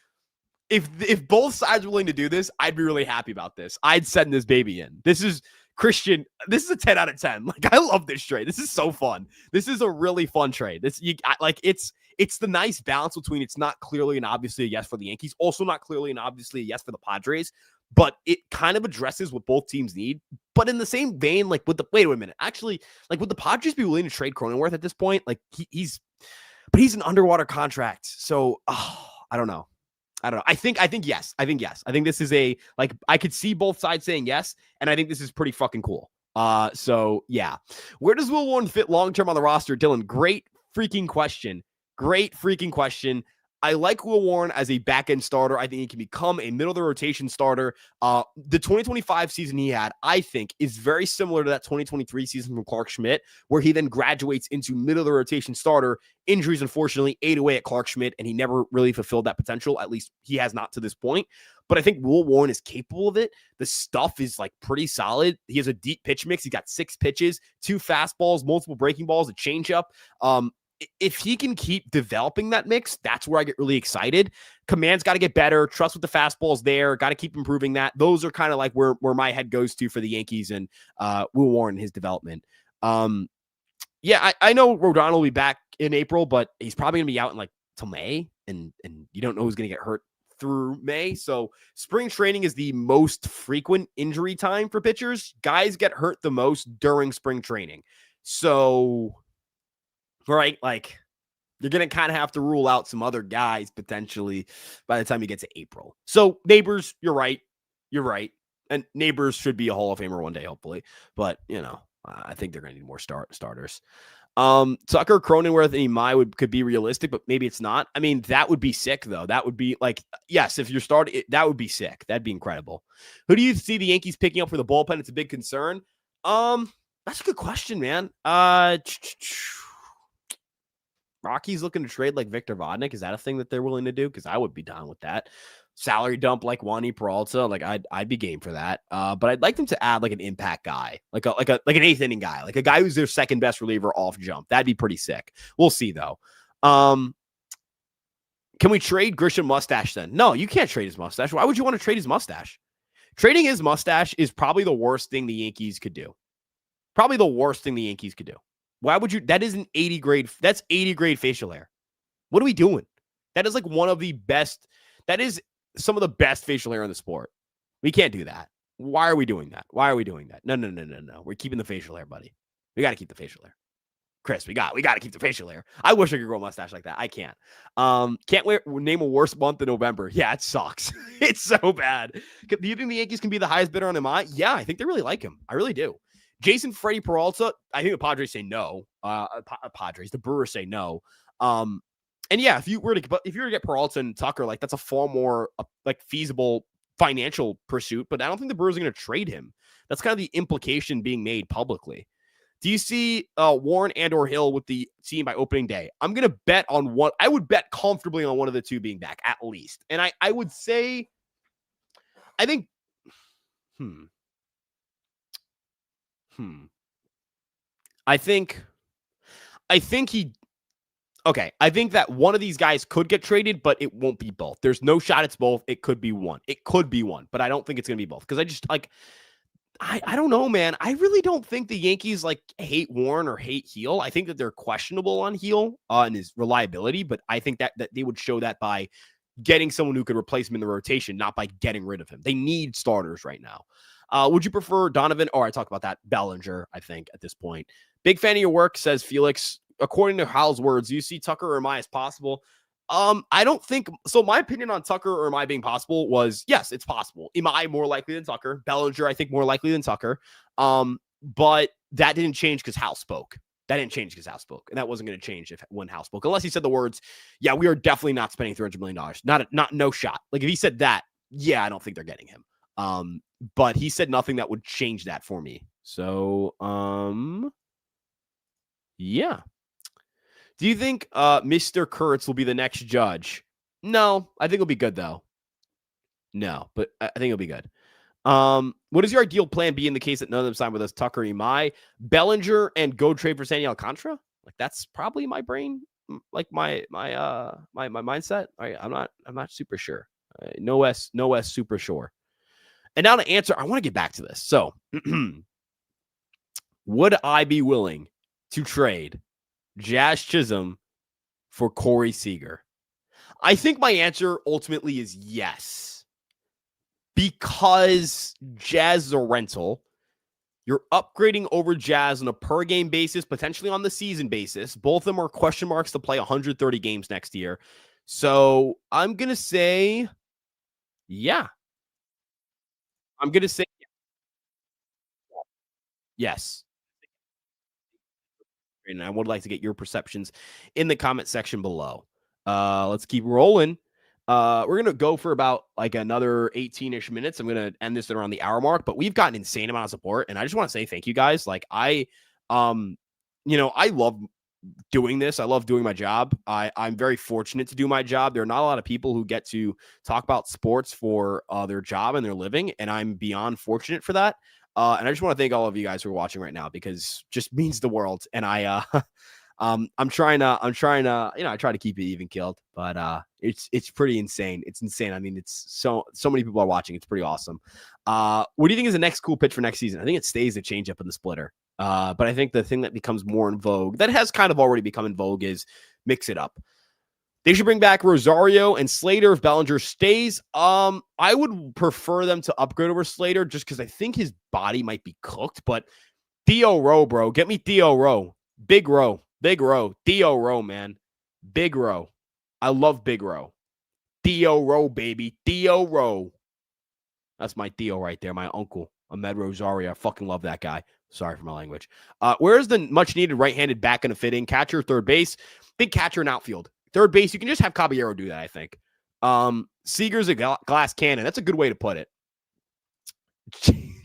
If both sides are willing to do this, I'd be really happy about this. I'd send this baby in. This is Christian. This is a 10 out of 10. Like, I love this trade. This is so fun. This is a really fun trade. It's the nice balance between it's not clearly and obviously a yes for the Yankees, also not clearly and obviously a yes for the Padres, but it kind of addresses what both teams need. But in the same vein, like wait a minute, actually, like, would the Padres be willing to trade Cronenworth at this point? Like, he's an underwater contract. So I don't know. I think yes. I think this is I could see both sides saying yes, and I think this is pretty fucking cool. So yeah. Where does Will Warren fit long-term on the roster, Dylan? Great freaking question. I like Will Warren as a back-end starter. I think he can become a middle-of-the-rotation starter. The 2025 season he had, I think, is very similar to that 2023 season from Clark Schmidt, where he then graduates into middle-of-the-rotation starter. Injuries, unfortunately, ate away at Clark Schmidt, and he never really fulfilled that potential. At least he has not to this point. But I think Will Warren is capable of it. The stuff is, like, pretty solid. He has a deep pitch mix. He got 6 pitches, 2 fastballs, multiple breaking balls, a changeup. If he can keep developing that mix, that's where I get really excited. Command's got to get better. Trust with the fastballs there. Got to keep improving that. Those are kind of like where my head goes to for the Yankees and Will Warren, his development. Yeah, I know Rodon will be back in April, but he's probably going to be out in like till May, and you don't know who's going to get hurt through May. So spring training is the most frequent injury time for pitchers. Guys get hurt the most during spring training. So, right, like, you're going to kind of have to rule out some other guys potentially by the time you get to April. So Neighbors, you're right. And Neighbors should be a Hall of Famer one day, hopefully. But, I think they're going to need more starters. Tucker, Cronenworth, and Imai could be realistic, but maybe it's not. I mean, that would be sick, though. That would be like, yes, if you're starting, that would be sick. That'd be incredible. Who do you see the Yankees picking up for the bullpen? It's a big concern. That's a good question, man. Rockies looking to trade like Victor Vodnik. Is that a thing that they're willing to do? Because I would be down with that. Salary dump like Wandy Peralta, like I'd be game for that. But I'd like them to add like an impact guy, like an eighth inning guy, like a guy who's their second best reliever off jump. That'd be pretty sick. We'll see though. Can we trade Grisham mustache then? No, you can't trade his mustache. Why would you want to trade his mustache? Trading his mustache is probably the worst thing the Yankees could do. Probably the worst thing the Yankees could do. Why would you? That is an 80 grade. That's 80 grade facial hair. What are we doing? That is like one of the best. That is some of the best facial hair in the sport. We can't do that. Why are we doing that? Why are we doing that? No. We're keeping the facial hair, buddy. We got to keep the facial hair. Chris, we got to keep the facial hair. I wish I could grow a mustache like that. I can't. Name a worse month than November. Yeah, it sucks. It's so bad. Do you think the Yankees can be the highest bidder on Imai? Yeah, I think they really like him. I really do. Jason Freddie Peralta, I think the Padres say no. The Brewers say no. And yeah, if you were to get Peralta and Tucker, like that's a far more like feasible financial pursuit. But I don't think the Brewers are going to trade him. That's kind of the implication being made publicly. Do you see Warren and/or Hill with the team by opening day? I'm going to bet on one. I would bet comfortably on one of the two being back at least. And I would say, I think, I think that one of these guys could get traded, but it won't be both. There's no shot it's both. It could be one. But I don't think it's going to be both because I just like, I don't know, man. I really don't think the Yankees like hate Warren or hate Heel. I think that they're questionable on Heel and his reliability, but I think that they would show that by getting someone who could replace him in the rotation, not by getting rid of him. They need starters right now. Would you prefer Donovan? Or I talked about that. Bellinger, I think, at this point. Big fan of your work, says Felix. According to Hal's words, you see Tucker or Imai as possible. I don't think so. My opinion on Tucker or Imai being possible was yes, it's possible. Imai more likely than Tucker. Bellinger, I think, more likely than Tucker. But that didn't change because Hal spoke. And that wasn't going to change when Hal spoke, unless he said the words, "Yeah, we are definitely not spending $300 million." No shot. Like if he said that, yeah, I don't think they're getting him. But he said nothing that would change that for me. So, yeah. Do you think Mr. Kurtz will be the next judge? No, I think it'll be good though. No, but I think it'll be good. What is your ideal plan B in the case that none of them sign with us? Tucker, Imai, Bellinger, and go trade for Sandy Alcantara? Like that's probably my brain, like my mindset. I'm not super sure. No S, super sure. And now to answer, I want to get back to this. So, would I be willing to trade Jazz Chisholm for Corey Seager? I think my answer ultimately is yes. Because Jazz is a rental. You're upgrading over Jazz on a per game basis, potentially on the season basis. Both of them are question marks to play 130 games next year. So I'm going to say, yeah. I'm going to say yes. And I would like to get your perceptions in the comment section below. Let's keep rolling. We're going to go for about like another 18-ish minutes. I'm going to end this at around the hour mark, but we've got an insane amount of support. And I just want to say thank you guys. Like I love doing this. I love doing my job. I'm very fortunate to do my job. There are not a lot of people who get to talk about sports for their job and their living. And I'm beyond fortunate for that. And I just want to thank all of you guys who are watching right now because it just means the world. And I'm trying to, I try to keep it even killed, but it's pretty insane. It's insane. I mean, it's so many people are watching. It's pretty awesome. What do you think is the next cool pitch for next season? I think it stays the changeup in the splitter. But I think the thing that becomes more in vogue, that has kind of already become in vogue, is mix it up. They should bring back Rosario and Slater if Bellinger stays. I would prefer them to upgrade over Slater just because I think his body might be cooked. But Theo Rowe, bro. Get me Theo Rowe. Big Rowe. Theo Rowe, man. Big Rowe. I love Big Rowe. Theo Rowe, baby. Theo Rowe. That's my Theo right there, my uncle. Ahmed Rosario. I fucking love that guy. Sorry for my language. Where's the much-needed right-handed back going to fit in? Catcher, third base. Big catcher and outfield. Third base, you can just have Caballero do that, I think. Seager's a glass cannon. That's a good way to put it.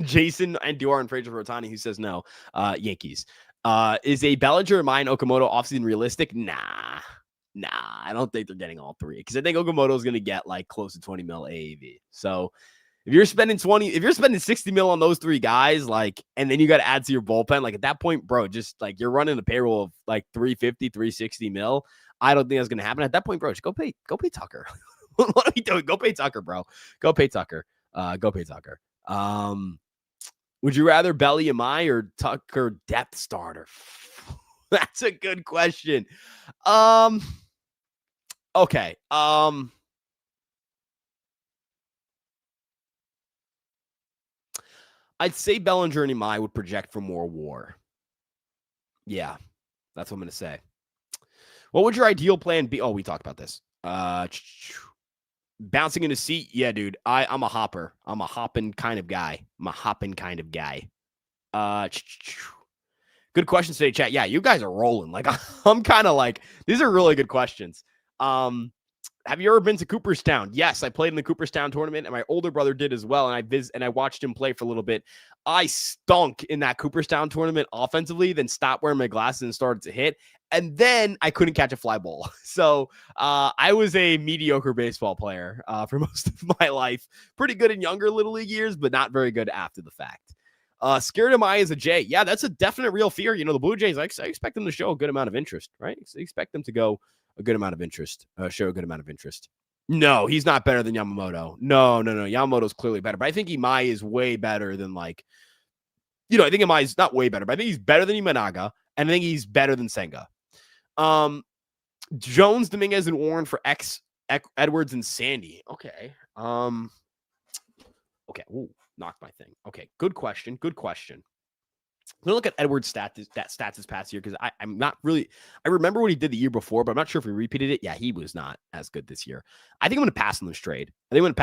Jason and Duar and Fraser Rotani, who says no. Yankees. Is a Bellinger, Imai, and Okamoto offseason realistic? Nah, I don't think they're getting all three because I think Okamoto is going to get like close to 20 mil AAV. So if you're spending 60 mil on those three guys, like, and then you got to add to your bullpen, like at that point, bro, just like you're running a payroll of like 350, 360 mil. I don't think that's going to happen at that point, bro. Just go pay Tucker. What are we doing? Go pay Tucker, bro. Go pay Tucker. Would you rather Belly Imai or Tucker depth starter? That's a good question. Okay. I'd say Bellinger and Imai would project for more WAR. Yeah, that's what I'm going to say. What would your ideal plan be? Oh, we talked about this. Bouncing in a seat. Yeah, dude. I'm a hopper. I'm a hopping kind of guy. Good questions today, chat. Yeah, you guys are rolling. Like, I'm kind of like, these are really good questions. Have you ever been to Cooperstown? Yes, I played in the Cooperstown tournament, and my older brother did as well. And I watched him play for a little bit. I stunk in that Cooperstown tournament offensively, then stopped wearing my glasses and started to hit. And then I couldn't catch a fly ball. So I was a mediocre baseball player for most of my life. Pretty good in younger Little League years, but not very good after the fact. Scared of Imai as a J. Yeah, that's a definite real fear. You know, the Blue Jays, I expect them to show a good amount of interest, right? I expect them to go a good amount of interest, show a good amount of interest. No, he's not better than Yamamoto. No. Yamamoto's clearly better, but I think Imai is way better than I think Imai is not way better, but I think he's better than Imanaga, and I think he's better than Senga. Jones, Dominguez, and Warren for Edwards and Sandy. Okay. Okay. Ooh, knocked my thing. Okay. Good question. I'm going to look at Edwards' stats this past year because I'm not really – I remember what he did the year before, but I'm not sure if he repeated it. Yeah, he was not as good this year. I think I'm going to pass on this trade. If I'm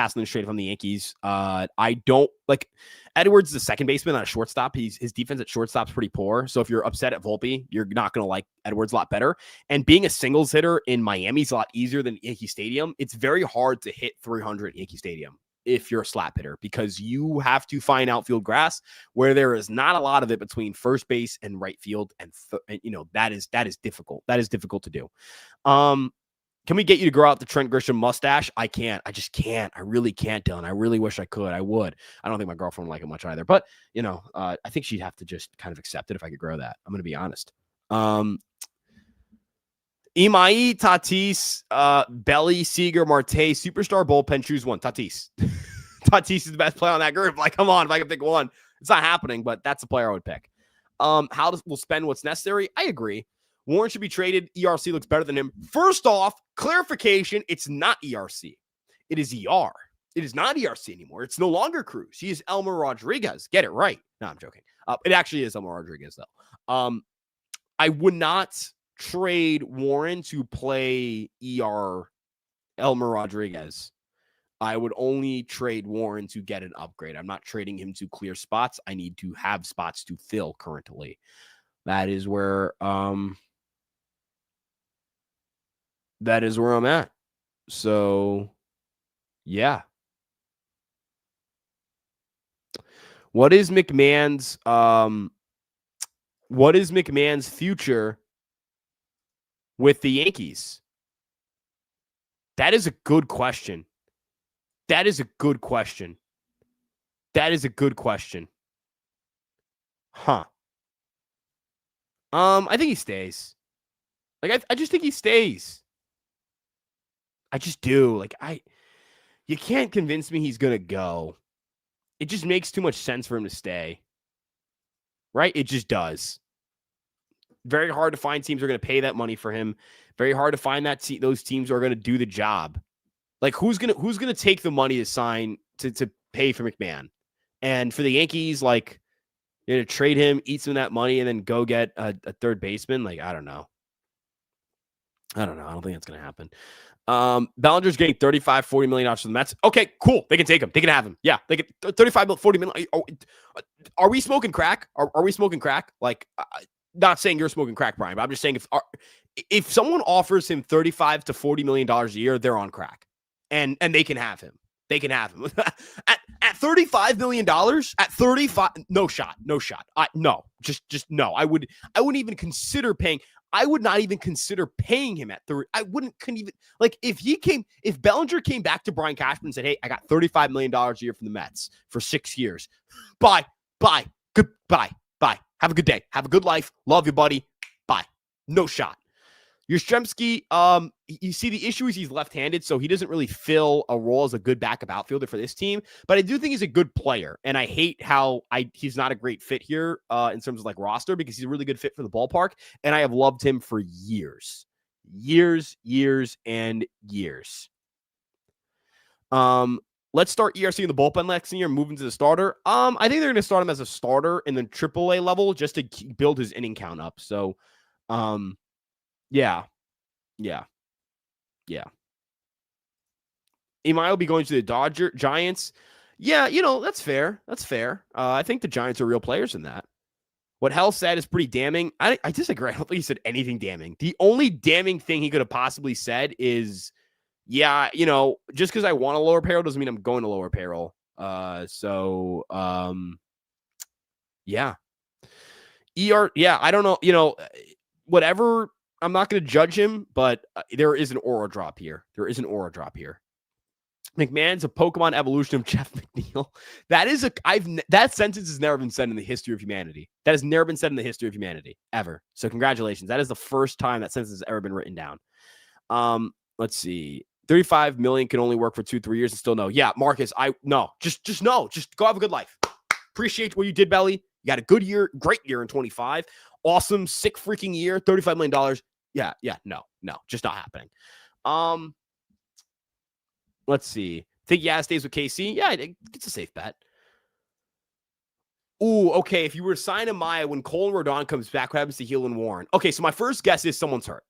the Yankees. I don't – like, Edwards is a second baseman, not a shortstop. His defense at shortstop's pretty poor. So if you're upset at Volpe, you're not going to like Edwards a lot better. And being a singles hitter in Miami is a lot easier than Yankee Stadium. It's very hard to hit 300 at Yankee Stadium if you're a slap hitter, because you have to find outfield grass where there is not a lot of it between first base and right field. And that is difficult. That is difficult to do. Can we get you to grow out the Trent Grisham mustache? I can't. I just can't. I really can't, Dylan. I really wish I could. I would. I don't think my girlfriend would like it much either, but I think she'd have to just kind of accept it if I could grow that. I'm going to be honest. Imai, Tatis, Belly, Seager, Marte, superstar bullpen, choose one. Tatis. Tatis is the best player on that group. Like, come on, if I can pick one. It's not happening, but that's the player I would pick. We'll spend what's necessary. I agree. Warren should be traded. ERC looks better than him. First off, clarification, it's not ERC. It is ER. It is not ERC anymore. It's no longer Cruz. He is Elmer Rodriguez. Get it right. No, I'm joking. It actually is Elmer Rodriguez, though. I would not trade Warren to play ER Elmer Rodriguez. I would only trade Warren to get an upgrade. I'm not trading him to clear spots. I need to have spots to fill currently. That is where I'm at. So, yeah. What is McMahon's future with the Yankees? That is a good question. Huh. I think he stays. Like, I just think he stays. I just do. Like, you can't convince me he's going to go. It just makes too much sense for him to stay. Right? It just does. Very hard to find teams who are going to pay that money for him. Very hard to find those teams who are going to do the job. Like, who's gonna take the money to sign to pay for McMahon? And for the Yankees, like, you're gonna trade him, eat some of that money, and then go get a third baseman? Like, I don't know. I don't think that's gonna happen. Bellinger's getting $35-40 million from the Mets. Okay, cool. They can take him. They can have him. Yeah, they get $35-40 million. Are we smoking crack? Are we smoking crack? Like, not saying you're smoking crack, Brian, but I'm just saying if someone offers him $35 to $40 million a year, they're on crack, and they can have him. they can have him. at $35 million, at 35, no shot. No, just no. I wouldn't even consider paying. I would not even consider paying him at 30. Couldn't even, like, if Bellinger came back to Brian Cashman and said, hey, I got $35 million a year from the Mets for 6 years. Bye. Goodbye. Bye. Have a good day. Have a good life. Love you, buddy. Bye. No shot. Yastrzemski, you see, the issue is he's left-handed, so he doesn't really fill a role as a good backup outfielder for this team, but I do think he's a good player, and I hate how he's not a great fit here in terms of, like, roster, because he's a really good fit for the ballpark, and I have loved him for years. Years and years. Let's start ERC in the bullpen next year and move into the starter. I think they're going to start him as a starter in the AAA level just to build his inning count up, so, Yeah. Imai will be going to the Giants. Yeah, that's fair. I think the Giants are real players in that. What Hal said is pretty damning. I disagree. I don't think he said anything damning. The only damning thing he could have possibly said is, yeah, just because I want a lower payroll doesn't mean I'm going to lower payroll. Yeah. Yeah, I don't know, whatever. I'm not going to judge him, but there is an aura drop here. McMahon's a Pokemon evolution of Jeff McNeil. That sentence has never been said in the history of humanity. That has never been said in the history of humanity, ever. So congratulations. That is the first time that sentence has ever been written down. Let's see. 35 million can only work for 2-3 years and still no. Yeah, Marcus, no. Just no. Just go have a good life. Appreciate what you did, Belly. You had a good year, great year in 25. Awesome, sick freaking year, $35 million. Yeah, no, just not happening. Let's see. Think Yaz stays with KC? Yeah, it's a safe bet. Ooh, okay. If you were to sign Imai when Cole and Rodon comes back, what happens to Heel and Warren? Okay, so my first guess is someone's hurt.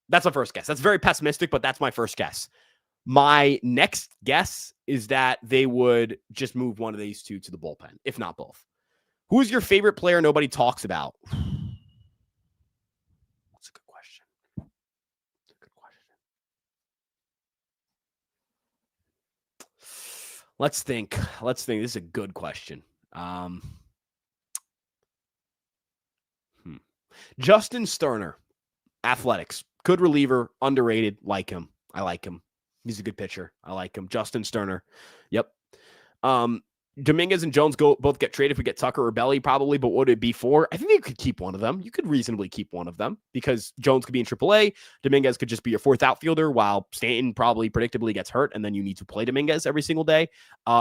That's my first guess. That's very pessimistic, but that's my first guess. My next guess is that they would just move one of these two to the bullpen, if not both. Who is your favorite player nobody talks about? That's a good question. Let's think. This is a good question. Justin Sterner, Athletics. Good reliever, underrated. Like him. I like him. He's a good pitcher. I like him. Justin Sterner. Yep. Dominguez and Jones both get traded if we get Tucker or Belly, probably, but what would it be for? I think you could keep one of them. You could reasonably keep one of them because Jones could be in AAA. Dominguez could just be your fourth outfielder while Stanton probably predictably gets hurt, and then you need to play Dominguez every single day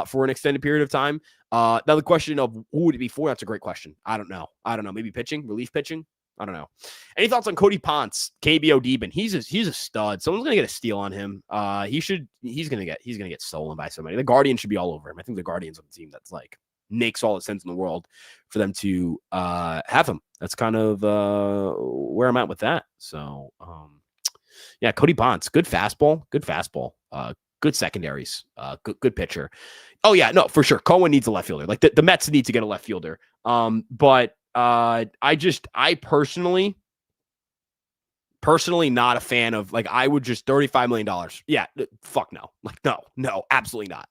for an extended period of time. Now, the question of who would it be for, that's a great question. I don't know. Maybe pitching, relief pitching. I don't know. Any thoughts on Cody Ponce, KBO Deben? He's a stud. Someone's gonna get a steal on him. He's gonna get stolen by somebody. The Guardians should be all over him. I think the Guardians are the team that's like makes all the sense in the world for them to have him. That's kind of where I'm at with that. So yeah, Cody Ponce, good fastball, good secondaries, good pitcher. Oh yeah, no, for sure. Cohen needs a left fielder. Like the Mets need to get a left fielder. But I personally not a fan of, like, I would just $35 million. Yeah, fuck no. Like, no, absolutely not.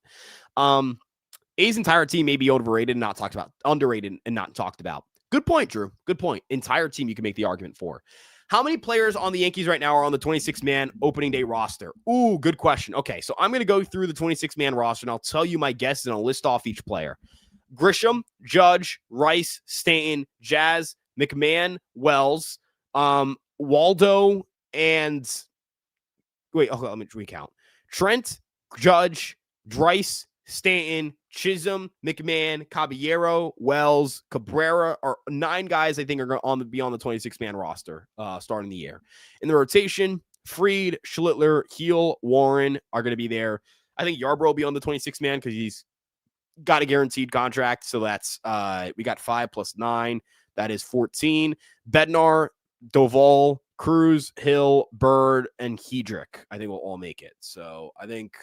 A's entire team may be overrated and not talked about, underrated and not talked about. Good point, Drew. Good point. Entire team you can make the argument for. How many players on the Yankees right now are on the 26-man opening day roster? Ooh, good question. Okay, so I'm going to go through the 26-man roster, and I'll tell you my guesses, and I'll list off each player. Grisham, Judge, Rice, Stanton, Jazz, McMahon, Wells, Waldo, and wait, okay, let me recount. Trent, Judge, Rice, Stanton, Chisholm, McMahon, Caballero, Wells, Cabrera are 9 guys I think are going to be on the 26-man roster starting the year. In the rotation, Fried, Schlittler, Heel, Warren are going to be there. I think Yarbrough will be on the 26-man because he's got a guaranteed contract. So that's we got 5 plus 9. That is 14. Bednar, Doval, Cruz, Hill, Bird, and Hedrick, I think we'll all make it. So I think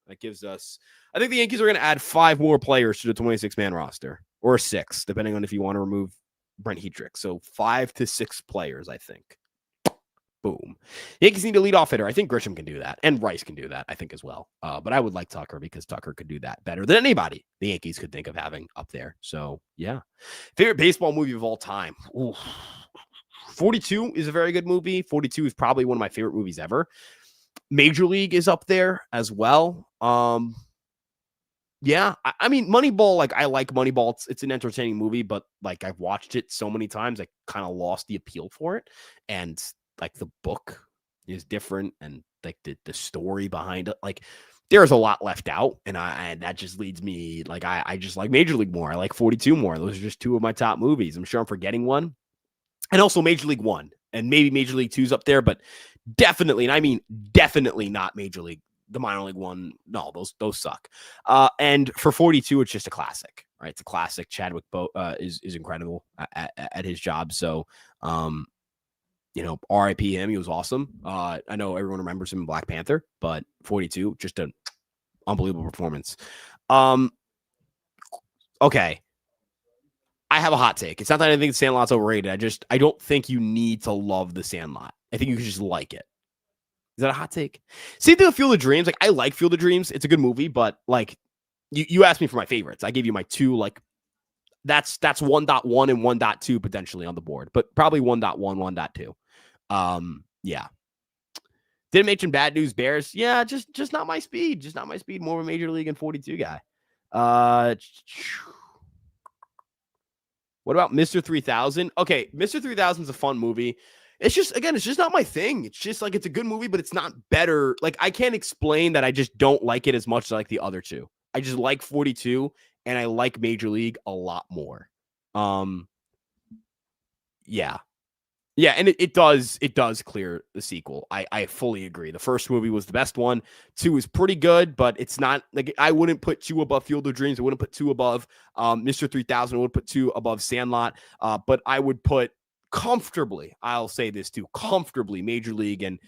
that gives us, I think the Yankees are going to add 5 more players to the 26-man roster, or 6, depending on if you want to remove Brent Hedrick. So 5 to 6 players, I think. Boom. Yankees need a leadoff hitter. I think Grisham can do that, and Rice can do that, I think, as well. But I would like Tucker because Tucker could do that better than anybody the Yankees could think of having up there. So, yeah. Favorite baseball movie of all time. Ooh. 42 is a very good movie. 42 is probably one of my favorite movies ever. Major League is up there as well. Yeah, I mean, Moneyball, like, I like Moneyball. It's an entertaining movie, but, like, I've watched it so many times, I kind of lost the appeal for it. And, like, the book is different, and, like, the story behind it, like, there's a lot left out, and that just leads me, like, I just like Major League more. I like 42 more. Those are just two of my top movies. I'm sure I'm forgetting one. And also Major League 1, and maybe Major League 2's up there, but definitely, and I mean definitely not Major League. The minor league one, no, those suck. And for 42, it's just a classic, right? It's a classic. Chadwick is incredible at his job. So, R.I.P. him. He was awesome. I know everyone remembers him in Black Panther, but 42, just an unbelievable performance. Okay. I have a hot take. It's not that I think the Sandlot's overrated. I don't think you need to love the Sandlot. I think you can just like it. Is that a hot take? Same thing with Field of Dreams. Like, I like Field of Dreams. It's a good movie, but like, you asked me for my favorites. I gave you my two. Like, that's 1.1 and 1.2 potentially on the board, but probably 1.1, 1.2. Yeah. Didn't mention Bad News Bears. Yeah, just not my speed. Just not my speed. More of a Major League and 42 guy. What about Mr. 3000? Okay, Mr. 3000 is a fun movie. It's just not my thing. It's just like, it's a good movie, but it's not better. Like, I can't explain that I just don't like it as much as I like the other two. I just like 42, and I like Major League a lot more. Yeah. Yeah, and it does clear the sequel. I fully agree. The first movie was the best one. 2 is pretty good, but it's not, like, I wouldn't put 2 above Field of Dreams. I wouldn't put 2 above Mr. 3000. I would put 2 above Sandlot. But I would put comfortably, I'll say this too, comfortably Major League and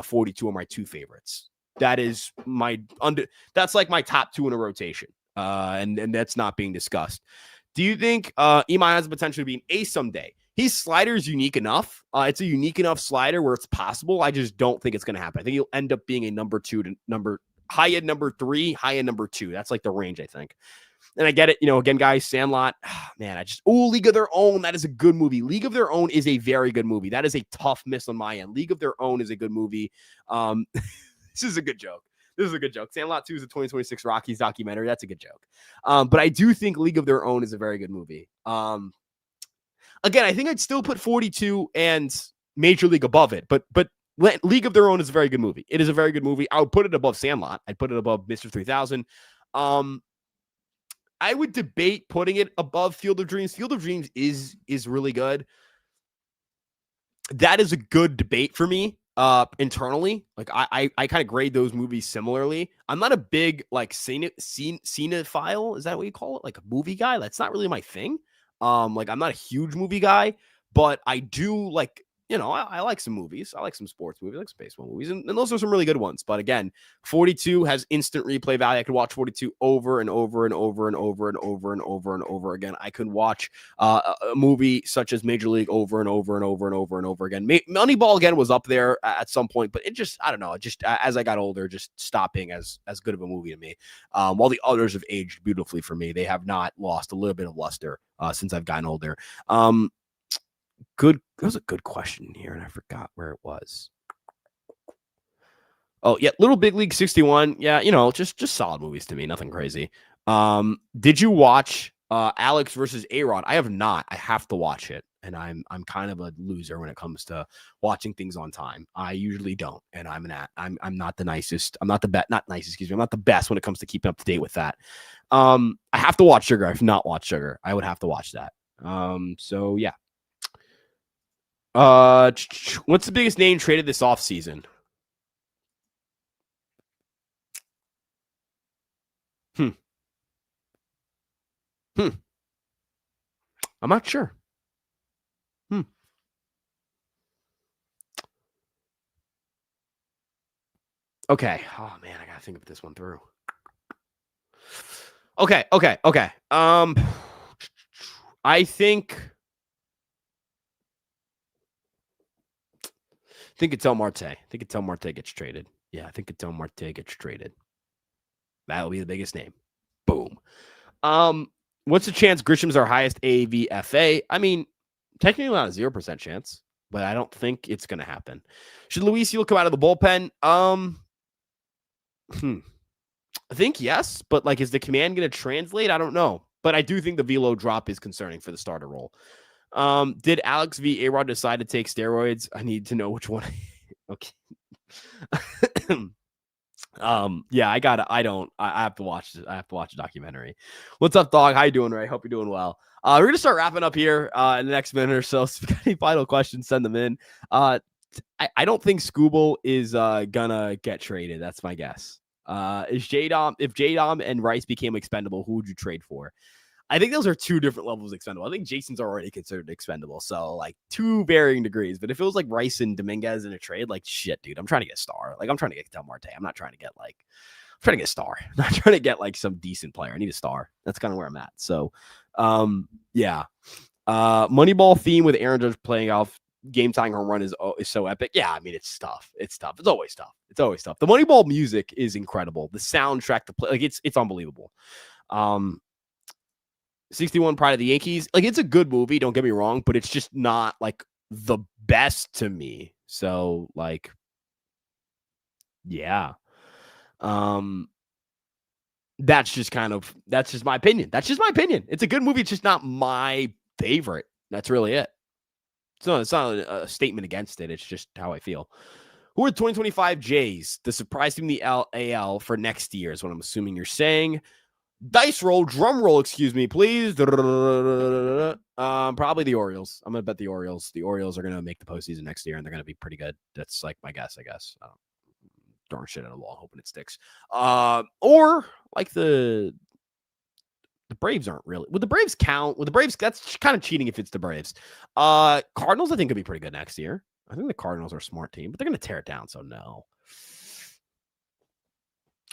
42 are my two favorites. That is that's like my top 2 in a rotation. And that's not being discussed. Do you think Imai has the potential to be an ace someday? His slider is unique enough. It's a unique enough slider where it's possible. I just don't think it's going to happen. I think he'll end up being a number 2 to high end number 3, high end number 2. That's like the range, I think. And I get it. Again, guys, Sandlot, man, League of Their Own. That is a good movie. League of Their Own is a very good movie. That is a tough miss on my end. League of Their Own is a good movie. This is a good joke. This is a good joke. Sandlot 2 is a 2026 Rockies documentary. That's a good joke. But I do think League of Their Own is a very good movie. Again, I think I'd still put 42 and Major League above it, but League of Their Own is a very good movie. It is a very good movie. I would put it above Sandlot. I'd put it above Mr. 3000. I would debate putting it above Field of Dreams. Field of Dreams is really good. That is a good debate for me internally. Like, I kind of grade those movies similarly. I'm not a big like cinephile. Is that what you call it? Like a movie guy? That's not really my thing. Like, I'm not a huge movie guy, but I do like, I like some movies. I like some sports movies, I like some baseball movies, and those are some really good ones. But again, 42 has instant replay value. I could watch 42 over and over and over and over and over and over and over again. I could watch a movie such as Major League over and over and over and over and over again. Moneyball again was up there at some point, but it just, I don't know, just as I got older, just stopped being as good of a movie to me. While the others have aged beautifully for me, they have not lost a little bit of luster since I've gotten older. That was a good question here, and I forgot where it was. Oh, yeah, Little Big League 61. Yeah, just solid movies to me, nothing crazy. Did you watch Alex versus A-Rod? I have not. I have to watch it, and I'm kind of a loser when it comes to watching things on time. I usually don't, and I'm not the nicest. I'm not the best. Not nice, excuse me. I'm not the best when it comes to keeping up to date with that. I have to watch Sugar. I've not watched Sugar. I would have to watch that. So yeah. What's the biggest name traded this offseason? I'm not sure. Okay. Oh man, I gotta think of this one through. Okay. I think think Ketel Marte. I think Ketel Marte gets traded. Yeah, I think Ketel Marte gets traded. That'll be the biggest name. Boom. What's the chance Grisham's our highest AVFA? I mean, technically not a 0% chance, but I don't think it's going to happen. Should Luis Yule come out of the bullpen? I think yes, but like, is the command going to translate? I don't know. But I do think the velo drop is concerning for the starter role. Did Alex V. A-Rod decide to take steroids? I need to know which one. Okay. Yeah, I have to watch this. I have to watch a documentary. What's up, dog? How you doing, Ray? Hope you're doing well. We're gonna start wrapping up here in the next minute or so. So if you got any final questions, send them in. I don't think Scooble is gonna get traded. That's my guess. If J-Dom and Rice became expendable, who would you trade for? I think those are two different levels of expendable. I think Jason's already considered expendable. So like two varying degrees. But if it was like Rice and Dominguez in a trade, like shit, dude, I'm trying to get a star. Like I'm trying to get Ketel Marte. I'm not trying to get I'm trying to get a star. I'm not trying to get like some decent player. I need a star. That's kind of where I'm at. So yeah. Moneyball theme with Aaron Judge playing off game tying home run is so epic. Yeah, I mean it's tough. It's tough. It's always tough. It's always tough. The Moneyball music is incredible. The soundtrack, the play, like it's unbelievable. 61 Pride of the Yankees. Like it's a good movie, don't get me wrong, but it's just not like the best to me. So like, yeah. That's just my opinion. That's just my opinion. It's a good movie. It's just not my favorite. That's really it. It's not a statement against it. It's just how I feel. Who are the 2025 Jays? The surprise team in the AL for next year is what I'm assuming you're saying. Dice roll, drum roll, excuse me, please. Probably the Orioles. I'm going to bet the Orioles. The Orioles are going to make the postseason next year, and they're going to be pretty good. That's like my guess, I guess. Darn shit out of the wall, hoping it sticks. Or like the Braves aren't really. Would the Braves count? Would the Braves? That's kind of cheating if it's the Braves. Cardinals, I think, could be pretty good next year. I think the Cardinals are a smart team, but they're going to tear it down, so no.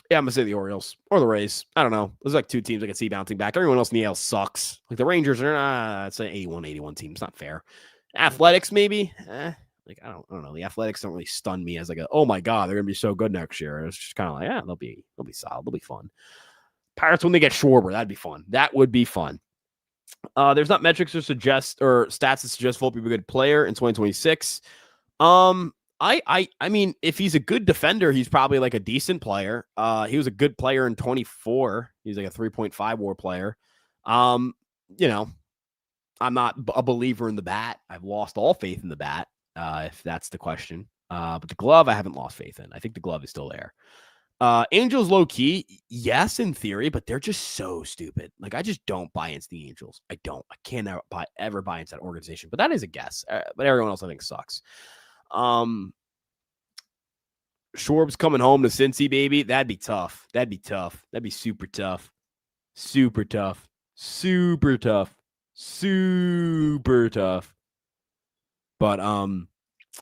Yeah, I'm going to say the Orioles or the Rays. I don't know. There's like two teams I can see bouncing back. Everyone else in the AL sucks. Like the Rangers are it's an 81 team. It's not fair. Athletics, maybe. Like I don't know. The Athletics don't really stun me as like oh my God, they're going to be so good next year. It's just kind of like, yeah, they'll be solid. They'll be fun. Pirates when they get Schwarber, that'd be fun. That would be fun. There's not metrics or stats that suggest Volpe be a good player in 2026. I mean, if he's a good defender, he's probably like a decent player. He was a good player in 24. He's like a 3.5 WAR player. I'm not a believer in the bat. I've lost all faith in the bat, if that's the question. But the glove, I haven't lost faith in. I think the glove is still there. Angels low key, yes, in theory, but they're just so stupid. Like I just don't buy into the Angels. I can't ever buy into that organization. But that is a guess. But everyone else I think sucks. Schwarb's coming home to Cincy, baby. That'd be tough. That'd be super tough. Super tough. But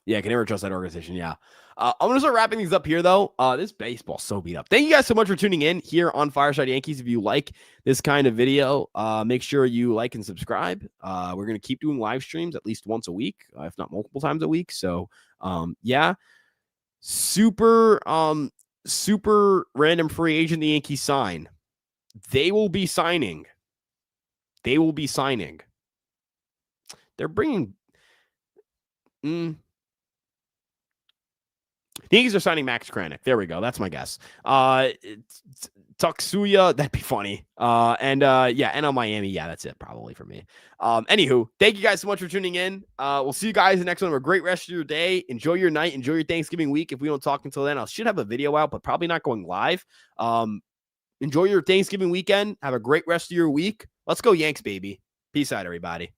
yeah, I can never trust that organization. Yeah. I'm going to start wrapping things up here, though. This baseball's so beat up. Thank you guys so much for tuning in here on Fireside Yankees. If you like this kind of video, make sure you like and subscribe. We're going to keep doing live streams at least once a week, if not multiple times a week. So, yeah. Super random free agent the Yankees sign. They will be signing. They're bringing... The Yankees are signing Max Kranick. There we go. That's my guess. Tatsuya, that'd be funny. NL Miami. Yeah, that's it probably for me. Anywho, thank you guys so much for tuning in. We'll see you guys in the next one. Have a great rest of your day. Enjoy your night. Enjoy your Thanksgiving week. If we don't talk until then, I should have a video out, but probably not going live. Enjoy your Thanksgiving weekend. Have a great rest of your week. Let's go Yanks, baby. Peace out, everybody.